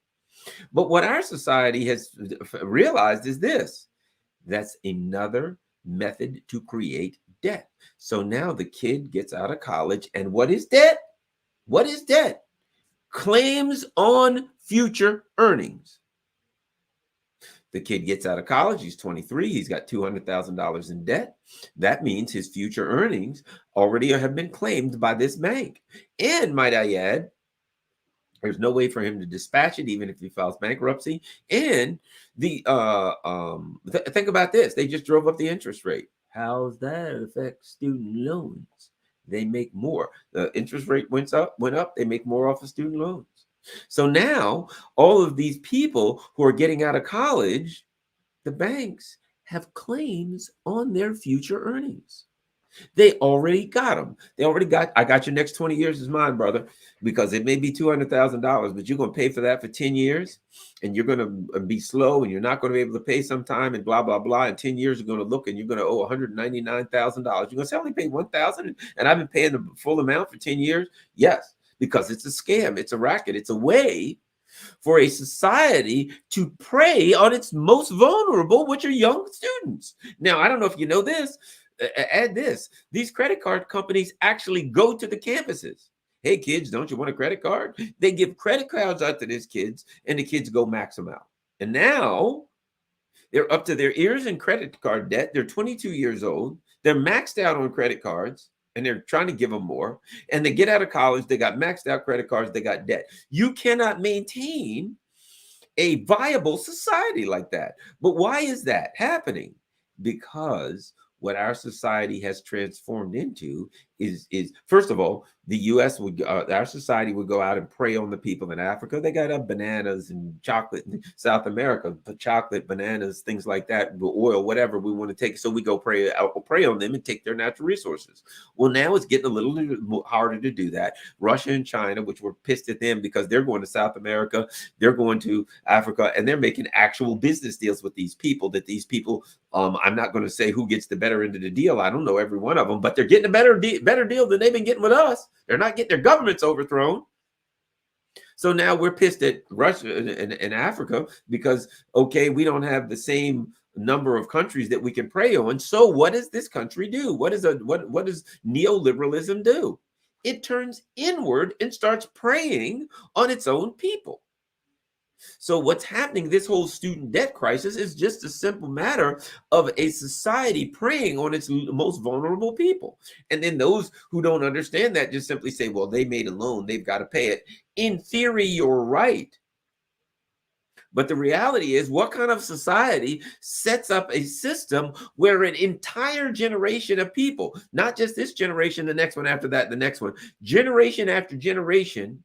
But what our society has realized is this. That's another method to create debt. So now the kid gets out of college, and what is debt? What is debt? Claims on future earnings. The kid gets out of college, he's 23, he's got $200,000 in debt. That means his future earnings already have been claimed by this bank. And might I add, there's no way for him to dispatch it, even if he files bankruptcy. And think about this. They just drove up the interest rate. How's that affect student loans? They make more. The interest rate went up. They make more off of student loans. So now all of these people who are getting out of college, the banks have claims on their future earnings. They already got them. I got your next 20 years is mine, brother, because it may be $200,000, but you're going to pay for that for 10 years and you're going to be slow and you're not going to be able to pay sometime and blah, blah, blah. In 10 years, you're going to look and you're going to owe $199,000. You're going to say, I only paid $1,000 and I've been paying the full amount for 10 years. Yes, because it's a scam. It's a racket. It's a way for a society to prey on its most vulnerable, which are young students. Now, I don't know if you know this. Add this. These credit card companies actually go to the campuses. Hey, kids, don't you want a credit card? They give credit cards out to these kids, and the kids go max them out. And now they're up to their ears in credit card debt. They're 22 years old. They're maxed out on credit cards, and they're trying to give them more. And they get out of college. They got maxed out credit cards. They got debt. You cannot maintain a viable society like that. But why is that happening? Because what our society has transformed into is first of all, the U.S. would our society would go out and prey on the people in Africa. They got bananas and chocolate in South America, chocolate, bananas, things like that, oil, whatever we want to take. So we go prey on them and take their natural resources. Well, now it's getting a little harder to do that. Russia and China, which were pissed at them because they're going to South America, they're going to Africa, and they're making actual business deals with these people. That these people, I'm not going to say who gets the better end of the deal. I don't know every one of them, but they're getting a better deal than they've been getting with us. They're not getting their governments overthrown. So now we're pissed at Russia and Africa because, okay, we don't have the same number of countries that we can prey on. So what does this country do? What does neoliberalism do? It turns inward and starts preying on its own people. So what's happening, this whole student debt crisis is just a simple matter of a society preying on its most vulnerable people. And then those who don't understand that just simply say, well, they made a loan, they've got to pay it. In theory, you're right. But the reality is, what kind of society sets up a system where an entire generation of people, not just this generation, the next one after that, the next one, generation after generation,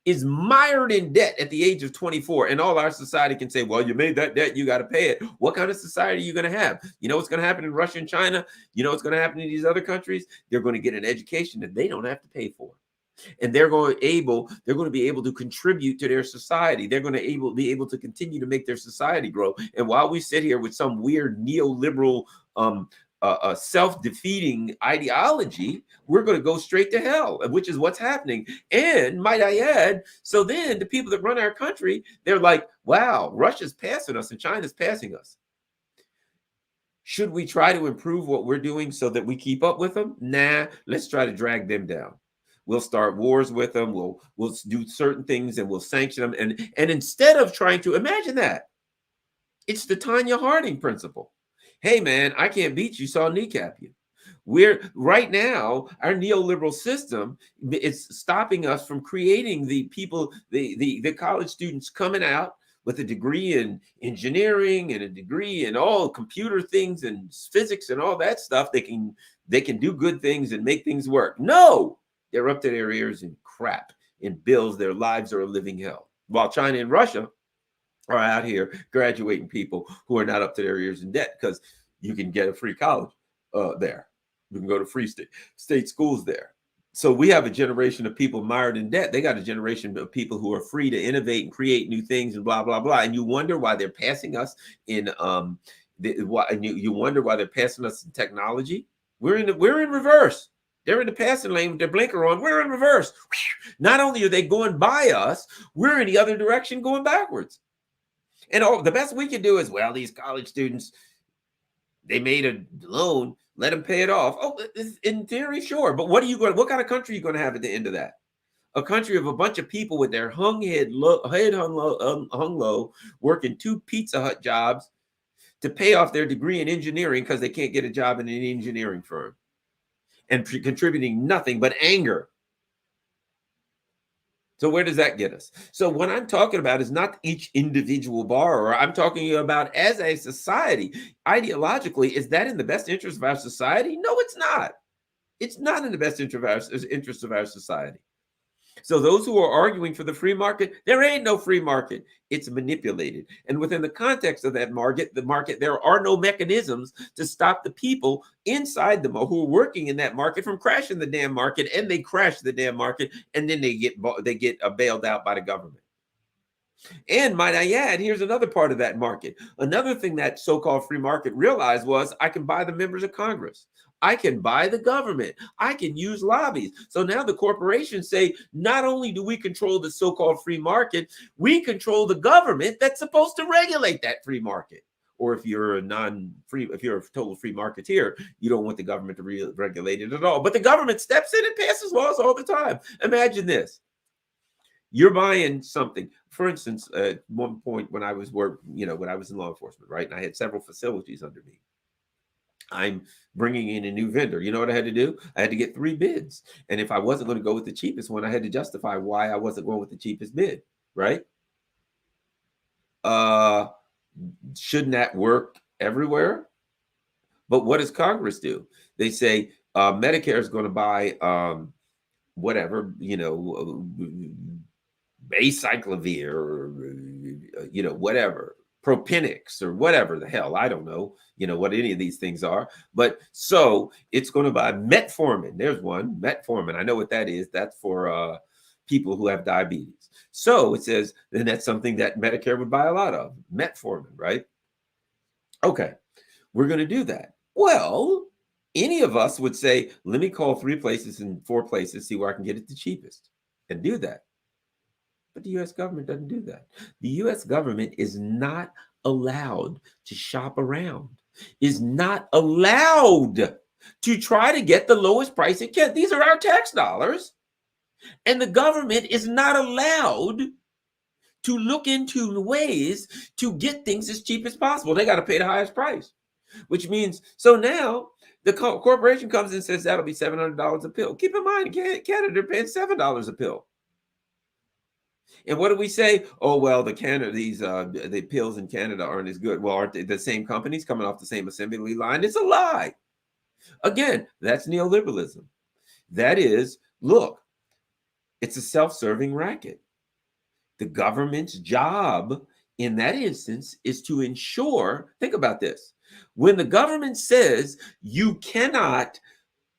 is mired in debt at the age of 24, and all our society can say, well, you made that debt, you got to pay it. What kind of society are you going to have? You know what's going to happen in Russia and China? You know what's going to happen in these other countries? They're going to get an education that they don't have to pay for. And they're going to be able to contribute to their society. They're going to be able to continue to make their society grow. And while we sit here with some weird neoliberal self-defeating ideology, we're going to go straight to hell, which is what's happening. And might I add, so then the people that run our country, they're like, wow, Russia's passing us and China's passing us. Should we try to improve what we're doing so that we keep up with them? Nah, let's try to drag them down. We'll start wars with them. We'll do certain things and we'll sanction them. And instead of trying to imagine that, it's the Tanya Harding principle. Hey, man, I can't beat you, so I'll kneecap you. We're right now, our neoliberal system is stopping us from creating the people, the college students coming out with a degree in engineering and a degree in all computer things and physics and all that stuff. They can do good things and make things work. No, they're up to their ears in crap, in bills. Their lives are a living hell. While China and Russia are out here graduating people who are not up to their ears in debt, because you can get a free college there. You can go to free state schools there. So we have a generation of people mired in debt. They got a generation of people who are free to innovate and create new things and blah, blah, blah. And you wonder why they're passing us in you wonder why they're passing us in technology. We're in reverse. They're in the passing lane with their blinker on. We're in reverse. Not only are they going by us, we're in the other direction going backwards. And the best we can do is, well, these college students, they made a loan, let them pay it off. Oh, in theory, sure. But what kind of country are you going to have at the end of that? A country of a bunch of people with their hung low, working 2 Pizza Hut jobs to pay off their degree in engineering because they can't get a job in an engineering firm, and contributing nothing but anger. So where does that get us? So what I'm talking about is not each individual borrower. I'm talking about as a society. Ideologically, is that in the best interest of our society? No, it's not. It's not in the best interest of our society. So those who are arguing for the free market, there ain't no free market. It's manipulated. And within the context of that market, there are no mechanisms to stop the people inside them or who are working in that market from crashing the damn market. And they crash the damn market, and then they get bailed out by the government. And might I add, here's another part of that market. Another thing that so-called free market realized was, I can buy the members of Congress. I can buy the government. I can use lobbies. So now the corporations say, not only do we control the so-called free market, we control the government that's supposed to regulate that free market. Or if you're a total free marketeer, you don't want the government to regulate it at all. But the government steps in and passes laws all the time. Imagine this. You're buying something. For instance, at one point when I was when I was in law enforcement, right? And I had several facilities under me. I'm bringing in a new vendor. You know what I had to do? I had to get 3 bids. And if I wasn't going to go with the cheapest one, I had to justify why I wasn't going with the cheapest bid, right? Shouldn't that work everywhere? But what does Congress do? They say Medicare is going to buy whatever, acyclovir or whatever, Propinix or whatever the hell, I don't know, what any of these things are. But so it's going to buy metformin. There's one, metformin. I know what that is. That's for people who have diabetes. So it says, then that's something that Medicare would buy a lot of, metformin, right? Okay, we're going to do that. Well, any of us would say, let me call 3 places and 4 places, see where I can get it the cheapest, and do that. But the US government doesn't do that. The US government is not allowed to shop around, is not allowed to try to get the lowest price it can. These are our tax dollars. And the government is not allowed to look into ways to get things as cheap as possible. They got to pay the highest price, which means, so now the corporation comes and says that'll be $700 a pill. Keep in mind, Canada, they're paying $7 a pill. And what do we say? Oh, well, the pills in Canada aren't as good. Well, aren't they the same companies coming off the same assembly line? It's a lie. Again, that's neoliberalism. That is, look, it's a self-serving racket. The government's job in that instance is to ensure, think about this, when the government says you cannot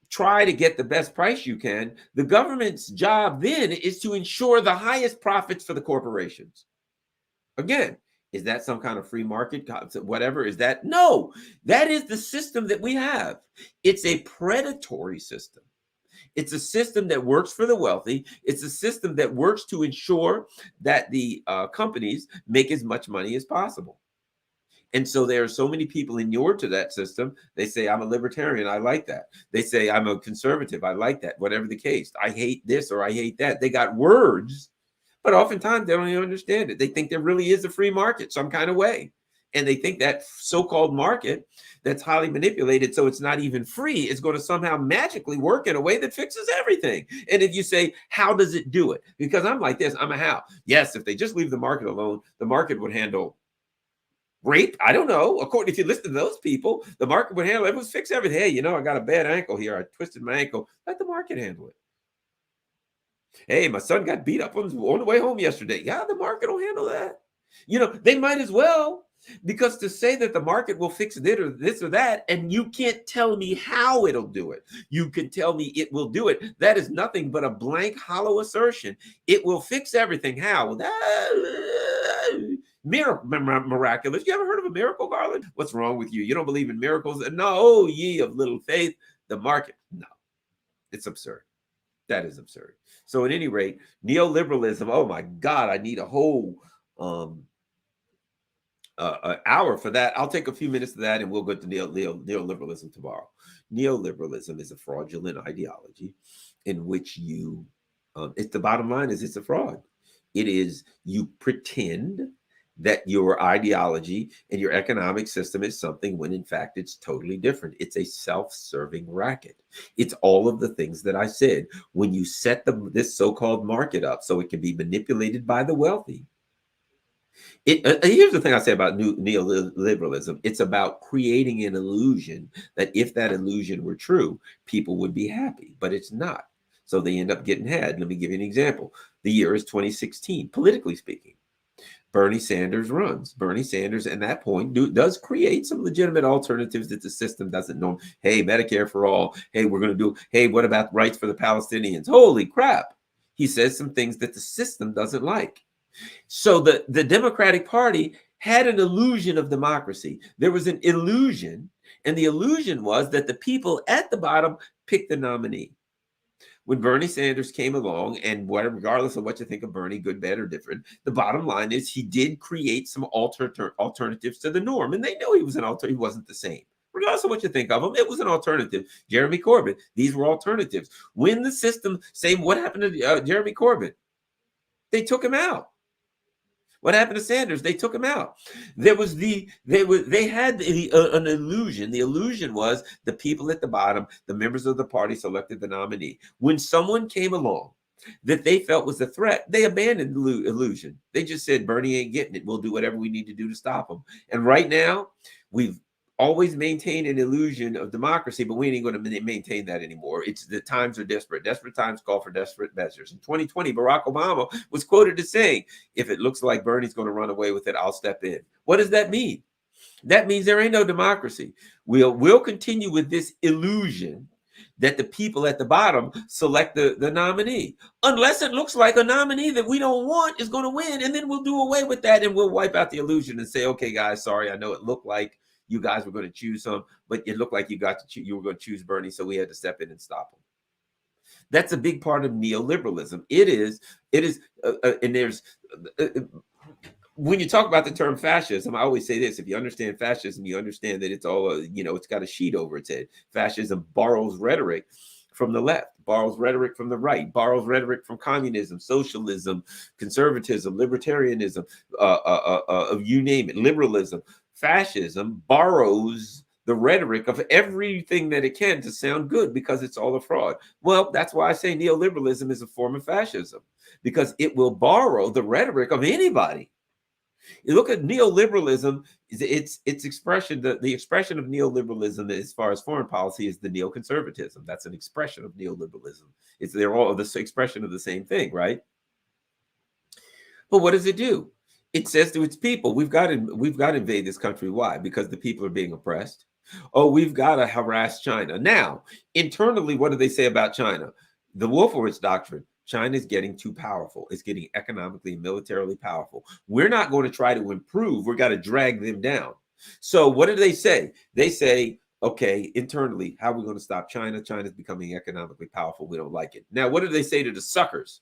try to get the best price you can, the government's job then is to ensure the highest profits for the corporations. Again, is that some kind of free market, whatever? Is that? No, that is the system that we have. It's a predatory system. It's a system that works for the wealthy. It's a system that works to ensure that the companies make as much money as possible. And so there are so many people inured to that system. They say, I'm a libertarian. I like that. They say, I'm a conservative. I like that. Whatever the case. I hate this or I hate that. They got words, but oftentimes they don't even understand it. They think there really is a free market some kind of way. And they think that so-called market that's highly manipulated, so it's not even free, is going to somehow magically work in a way that fixes everything. And if you say, how does it do it? Because I'm like this, I'm a how. Yes, if they just leave the market alone, the market would handle rape. I don't know. According, if you listen to those people, the market would handle it. It would fix everything. Hey, I got a bad ankle here. I twisted my ankle. Let the market handle it. Hey, my son got beat up on the way home yesterday. Yeah, the market will handle that. They might as well. Because to say that the market will fix this or that, and you can't tell me how it'll do it. You can tell me it will do it. That is nothing but a blank, hollow assertion. It will fix everything. How? Miraculous. You ever heard of a miracle, Garland? What's wrong with you? You don't believe in miracles? No, ye of little faith. The market. No, it's absurd. That is absurd. So at any rate, neoliberalism. Oh my God, I need a whole an hour for that. I'll take a few minutes of that and we'll go to neoliberalism tomorrow. Neoliberalism is a fraudulent ideology in which it's the bottom line is it's a fraud. It is you pretend that your ideology and your economic system is something when in fact it's totally different. It's a self-serving racket. It's all of the things that I said. When you set this so-called market up so it can be manipulated by the wealthy, here's the thing I say about neoliberalism. It's about creating an illusion that if that illusion were true, people would be happy, but it's not. So they end up getting had. Let me give you an example. The year is 2016, politically speaking. Bernie Sanders runs. Bernie Sanders, at that point, does create some legitimate alternatives that the system doesn't know. Hey, Medicare for all. Hey, we're going to do, hey, what about rights for the Palestinians? Holy crap. He says some things that the system doesn't like. So the Democratic Party had an illusion of democracy. There was an illusion, and the illusion was that the people at the bottom picked the nominee. When Bernie Sanders came along, and regardless of what you think of Bernie, good, bad, or different, the bottom line is he did create some alternatives to the norm, and they knew he was an alternative. He wasn't the same. Regardless of what you think of him, it was an alternative. Jeremy Corbyn, these were alternatives. When the system, what happened to Jeremy Corbyn? They took him out. What happened to Sanders? They took him out. They had an illusion. The illusion was the people at the bottom, the members of the party selected the nominee. When someone came along that they felt was a threat, they abandoned the illusion. They just said, Bernie ain't getting it. We'll do whatever we need to do to stop him. And right now, we've always maintained an illusion of democracy, but we ain't going to maintain that anymore. It's the times are desperate. Desperate times call for desperate measures. In 2020, Barack Obama was quoted as saying, if it looks like Bernie's going to run away with it, I'll step in. What does that mean? That means there ain't no democracy. We'll continue with this illusion that the people at the bottom select the nominee, unless it looks like a nominee that we don't want is going to win. And then we'll do away with that and we'll wipe out the illusion and say, okay, guys, sorry, I know it looked like you guys were going to choose him, but it looked like you were going to choose Bernie, so we had to step in and stop him. That's a big part of neoliberalism. It is, and there's, when you talk about the term fascism, I always say this: if you understand fascism, you understand that it's all, it's got a sheet over its head. Fascism borrows rhetoric from the left, borrows rhetoric from the right, borrows rhetoric from communism, socialism, conservatism, libertarianism, you name it, liberalism. Fascism borrows the rhetoric of everything that it can to sound good because it's all a fraud. Well, that's why I say neoliberalism is a form of fascism, because it will borrow the rhetoric of anybody. You look at neoliberalism, its expression, the expression of neoliberalism as far as foreign policy is the neoconservatism. That's an expression of neoliberalism. They're all the expression of the same thing, right? But what does it do? It says to its people, we've got to invade this country. Why? Because the people are being oppressed. Oh, we've got to harass China. Now, internally, what do they say about China? The Wolfowitz doctrine. China is getting too powerful. It's getting economically and militarily powerful. We're not going to try to improve. We're got to drag them down. So what do they say? They say, okay, internally, how are we going to stop China? China's becoming economically powerful. We don't like it. Now, what do they say to the suckers?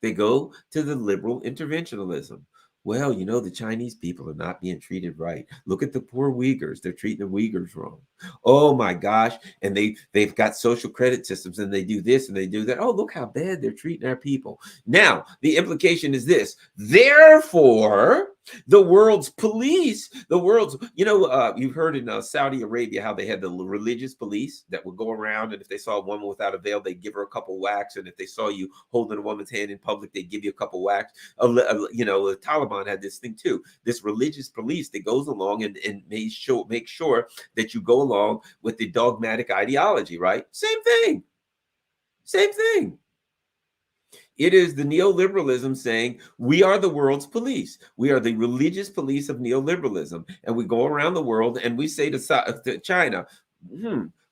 They go to the liberal interventionalism. Well, the Chinese people are not being treated right. Look at the poor Uyghurs. They're treating the Uyghurs wrong. Oh my gosh. And they've got social credit systems and they do this and they do that. Oh, look how bad they're treating our people. Now, the implication is this. Therefore, the world's police, you've heard in Saudi Arabia how they had the religious police that would go around, and if they saw a woman without a veil, they'd give her a couple whacks. And if they saw you holding a woman's hand in public, they'd give you a couple whacks. The Taliban had this thing too, this religious police that goes along and make sure that you go along with the dogmatic ideology, right? Same thing. It is the neoliberalism saying we are the world's police. We are the religious police of neoliberalism. And we go around the world and we say to China,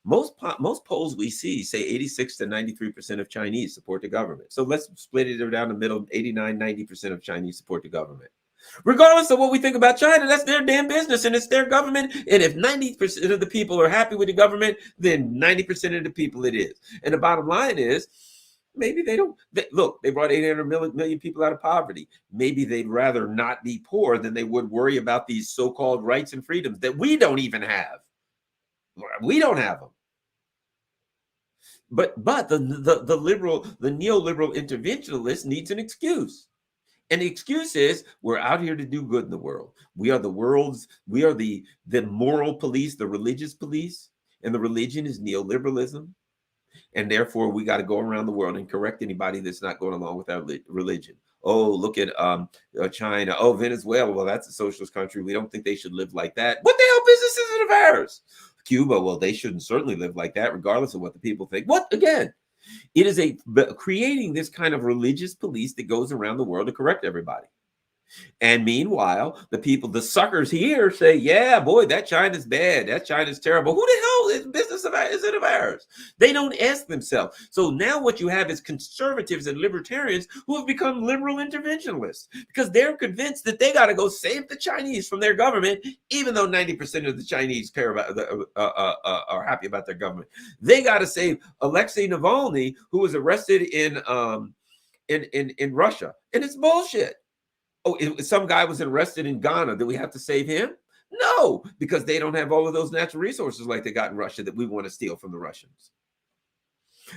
most polls we see say 86 to 93% of Chinese support the government. So let's split it down the middle, 89, 90% of Chinese support the government. Regardless of what we think about China, that's their damn business and it's their government. And if 90% of the people are happy with the government, then 90% of the people it is. And the bottom line is, maybe they don't. Look, they brought 800 million people out of poverty. Maybe they'd rather not be poor than they would worry about these so-called rights and freedoms that we don't even have. We don't have them. But the neoliberal interventionalist needs an excuse. And the excuse is we're out here to do good in the world. We are the moral police, the religious police, and the religion is neoliberalism. And therefore, we got to go around the world and correct anybody that's not going along with our religion. Oh, look at China. Oh, Venezuela. Well, that's a socialist country. We don't think they should live like that. What the hell business is it of ours? Cuba. Well, they shouldn't certainly live like that, regardless of what the people think. What? Again, it is creating this kind of religious police that goes around the world to correct everybody. And meanwhile, the suckers here say, yeah, boy, that China's bad. That China's terrible. Who the hell is business is it of ours? They don't ask themselves. So now what you have is conservatives and libertarians who have become liberal interventionists because they're convinced that they got to go save the Chinese from their government, even though 90% of the Chinese care about are happy about their government. They got to save Alexei Navalny, who was arrested in Russia. And it's bullshit. Oh, some guy was arrested in Ghana. Do we have to save him? No, because they don't have all of those natural resources like they got in Russia that we want to steal from the Russians.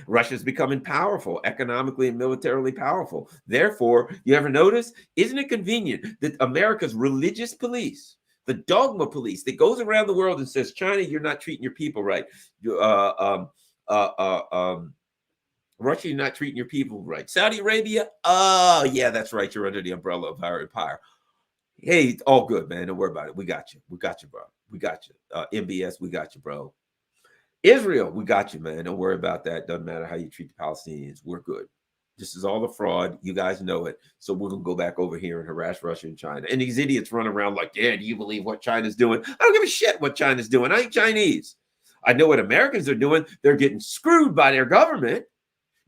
Russia's becoming powerful, economically and militarily powerful. Therefore, you ever notice, isn't it convenient that America's religious police, the dogma police that goes around the world and says, China, you're not treating your people right. Russia, you're not treating your people right. Saudi Arabia, oh, yeah, that's right. You're under the umbrella of our empire. Hey, all good, man. Don't worry about it. We got you. We got you, bro. We got you. MBS, we got you, bro. Israel, we got you, man. Don't worry about that. Doesn't matter how you treat the Palestinians. We're good. This is all a fraud. You guys know it. So we're going to go back over here and harass Russia and China. And these idiots run around like, yeah, do you believe what China's doing? I don't give a shit what China's doing. I ain't Chinese. I know what Americans are doing. They're getting screwed by their government.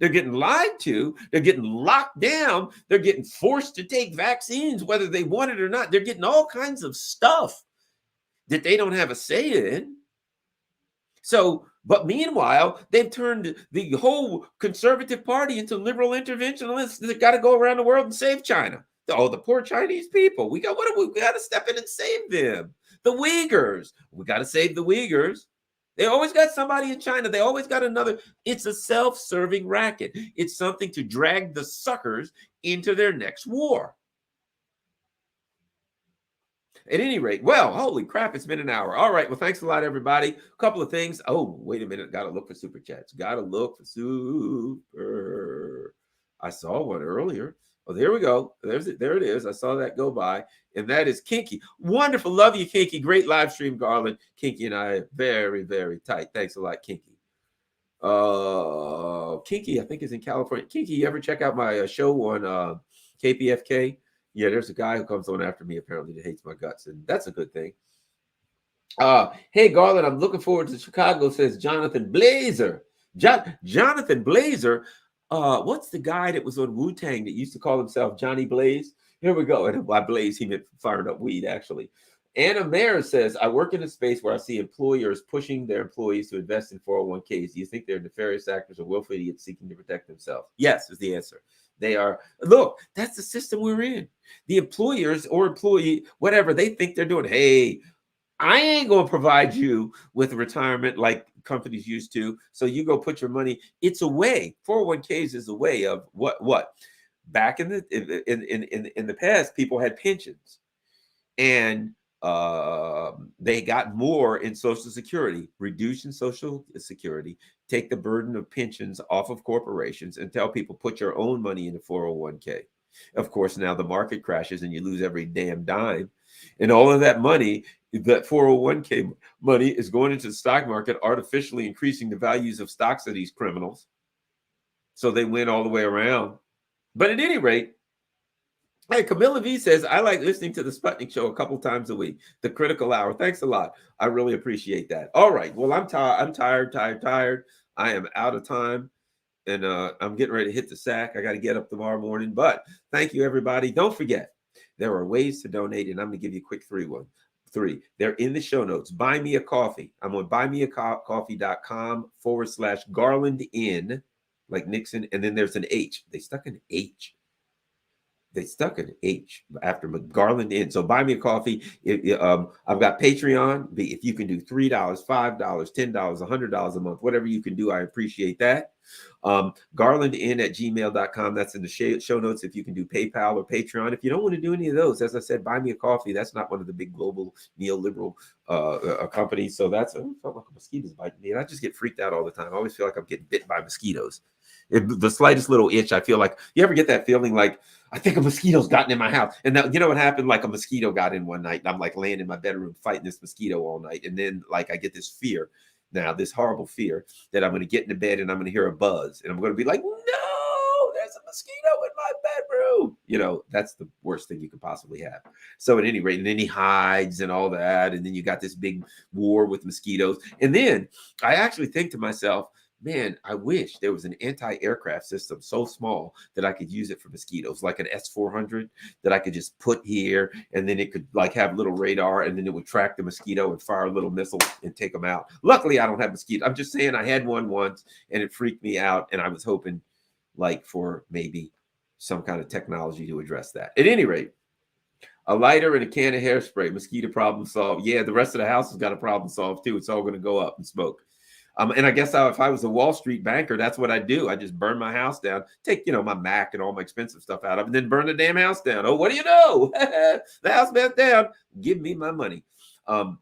They're getting lied to. They're getting locked down. They're getting forced to take vaccines, whether they want it or not. They're getting all kinds of stuff that they don't have a say in. So But meanwhile, they've turned the whole conservative party into liberal interventionists that got to go around the world and save China. Oh, the poor Chinese people. We got to step in and save them. The Uyghurs. We got to save the Uyghurs. They always got somebody in China. They always got another. It's a self-serving racket. It's something to drag the suckers into their next war. At any rate, well, holy crap, it's been an hour. All right, well, thanks a lot, everybody. A couple of things. Oh, wait a minute. Got to look for super chats. Got to look for super. I saw one earlier. Oh, there we go. There it is. I saw that go by. And that is Kinky. Wonderful. Love you, Kinky. Great live stream, Garland. Kinky and I are very, very tight. Thanks a lot, Kinky. Kinky, I think, is in California. Kinky, you ever check out my show on KPFK? Yeah, there's a guy who comes on after me, apparently, that hates my guts, and that's a good thing. Hey, Garland, I'm looking forward to Chicago, says Jonathan Blazer. Jonathan Blazer, what's the guy that was on Wu-Tang that used to call himself Johnny Blaze? Here we go. And by Blaze, he meant firing up weed, actually. Anna Mayer says, I work in a space where I see employers pushing their employees to invest in 401ks. Do you think they're nefarious actors or willful idiots seeking to protect themselves? Yes, is the answer. They are. Look, that's the system we're in. The employers or employee, whatever, they think they're doing. Hey, I ain't going to provide you with retirement like companies used to. So you go put your money. It's a way. 401ks is a way of what? Back in the past, people had pensions, and they got more in Social Security, reducing Social Security, take the burden of pensions off of corporations, and tell people put your own money in the 401k. Of course, now the market crashes and you lose every damn dime, and all of that money, that 401k money, is going into the stock market, artificially increasing the values of stocks of these criminals. So they win all the way around. But at any rate, hey, Camilla V says, I like listening to the Sputnik show a couple times a week. The critical hour. Thanks a lot. I really appreciate that. All right. Well, I'm tired. I am out of time. And I'm getting ready to hit the sack. I got to get up tomorrow morning. But thank you, everybody. Don't forget, there are ways to donate, and I'm going to give you a quick three. They're in the show notes. Buy me a coffee. I'm on buymeacoffee.com/Garland like Nixon. And then there's an H. They stuck an H. After Garland in. So buy me a coffee. I've got Patreon. If you can do $3, $5, $10, $100 a month, whatever you can do, I appreciate that. GarlandIn@gmail.com. That's in the show notes. If you can do PayPal or Patreon. If you don't want to do any of those, as I said, buy me a coffee. That's not one of the big global neoliberal companies. So that's felt like a mosquito's biting me, and I just get freaked out all the time. I always feel like I'm getting bit by mosquitoes. The slightest little itch, I feel like. You ever get that feeling like, I think a mosquito's gotten in my house? And now, you know what happened? Like a mosquito got in one night, and I'm like laying in my bedroom fighting this mosquito all night. And then like I get this fear now, this horrible fear that I'm going to get into bed and I'm going to hear a buzz. And I'm going to be like, no, there's a mosquito in my bedroom. You know, that's the worst thing you could possibly have. So at any rate, and then he hides and all that. And then you got this big war with mosquitoes. And then I actually think to myself, man, I wish there was an anti-aircraft system so small that I could use it for mosquitoes, like an S-400 that I could just put here, and then it could like have little radar, and then it would track the mosquito and fire a little missile and take them out. Luckily, I don't have mosquitoes. I'm just saying I had one once, and it freaked me out, and I was hoping like for maybe some kind of technology to address that. At any rate, a lighter and a can of hairspray, mosquito problem solved. Yeah, the rest of the house has got a problem solved too. It's all going to go up in smoke. And I guess if I was a Wall Street banker, that's what I do. I just burn my house down, take, my Mac and all my expensive stuff out of it, and then burn the damn house down. Oh, what do you know? The house burnt down. Give me my money. All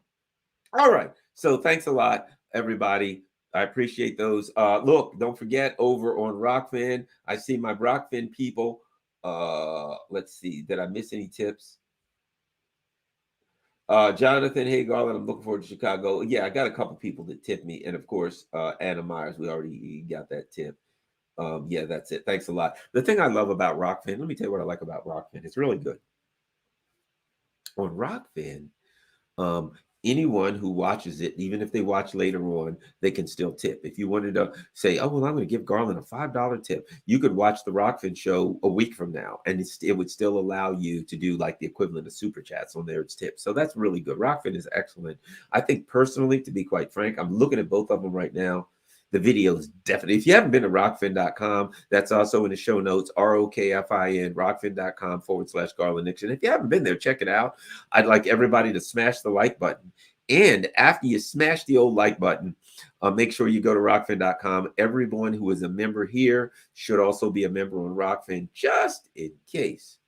right. So thanks a lot, everybody. I appreciate those. Look, don't forget, over on Rockfin, I see my Rockfin people. Let's see. Did I miss any tips? Jonathan, hey, Garland, I'm looking forward to Chicago. Yeah, I got a couple people that tipped me. And of course, Anna Myers, we already got that tip. Yeah, that's it. Thanks a lot. The thing I love about Rockfin, let me tell you what I like about Rockfin. It's really good. On Rockfin, anyone who watches it, even if they watch later on, they can still tip. If you wanted to say, oh, well, I'm going to give Garland a $5 tip, you could watch the Rockfin show a week from now, and it would still allow you to do like the equivalent of super chats on there. It's tips. So that's really good. Rockfin is excellent. I think personally, to be quite frank, I'm looking at both of them right now. The videos definitely, if you haven't been to rockfin.com, that's also in the show notes, ROKFIN, rockfin.com/Garland Nixon. If you haven't been there, check it out. I'd like everybody to smash the like button. And after you smash the old like button, make sure you go to rockfin.com. Everyone who is a member here should also be a member on Rockfin, just in case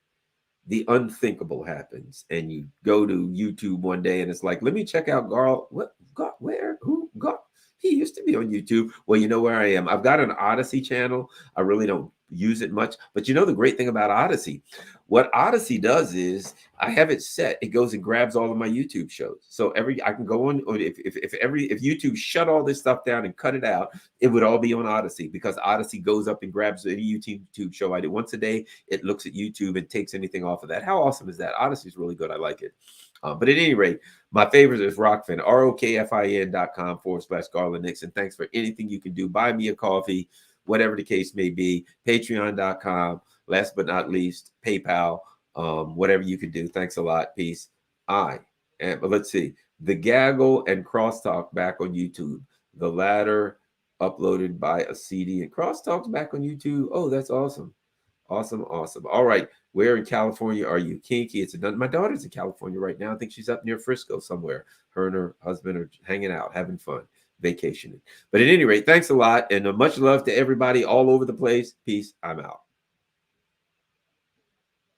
the unthinkable happens and you go to YouTube one day and it's like, let me check out Garl. What? God, where? Who? God. He used to be on YouTube. Well, you know where I am. I've got an Odyssey channel. I really don't use it much. But you know the great thing about Odyssey? What Odyssey does is I have it set. It goes and grabs all of my YouTube shows. So I can go on, or if YouTube shut all this stuff down and cut it out, it would all be on Odyssey, because Odyssey goes up and grabs any YouTube show I do once a day. It looks at YouTube and takes anything off of that. How awesome is that? Odyssey is really good. I like it. But at any rate, my favorite is Rockfin, ROKFIN.com/Garland Nixon. Thanks for anything you can do. Buy me a coffee, whatever the case may be. Patreon.com. Last but not least, PayPal. Whatever you can do. Thanks a lot. Peace. But let's see. The Gaggle and Crosstalk back on YouTube. The latter uploaded by a CD, and Crosstalk's back on YouTube. Oh, that's awesome. Awesome. All right. Where in California are you? Kinky. My daughter's in California right now. I think she's up near Frisco somewhere. Her and her husband are hanging out, having fun, vacationing. But at any rate, thanks a lot. And much love to everybody all over the place. Peace. I'm out.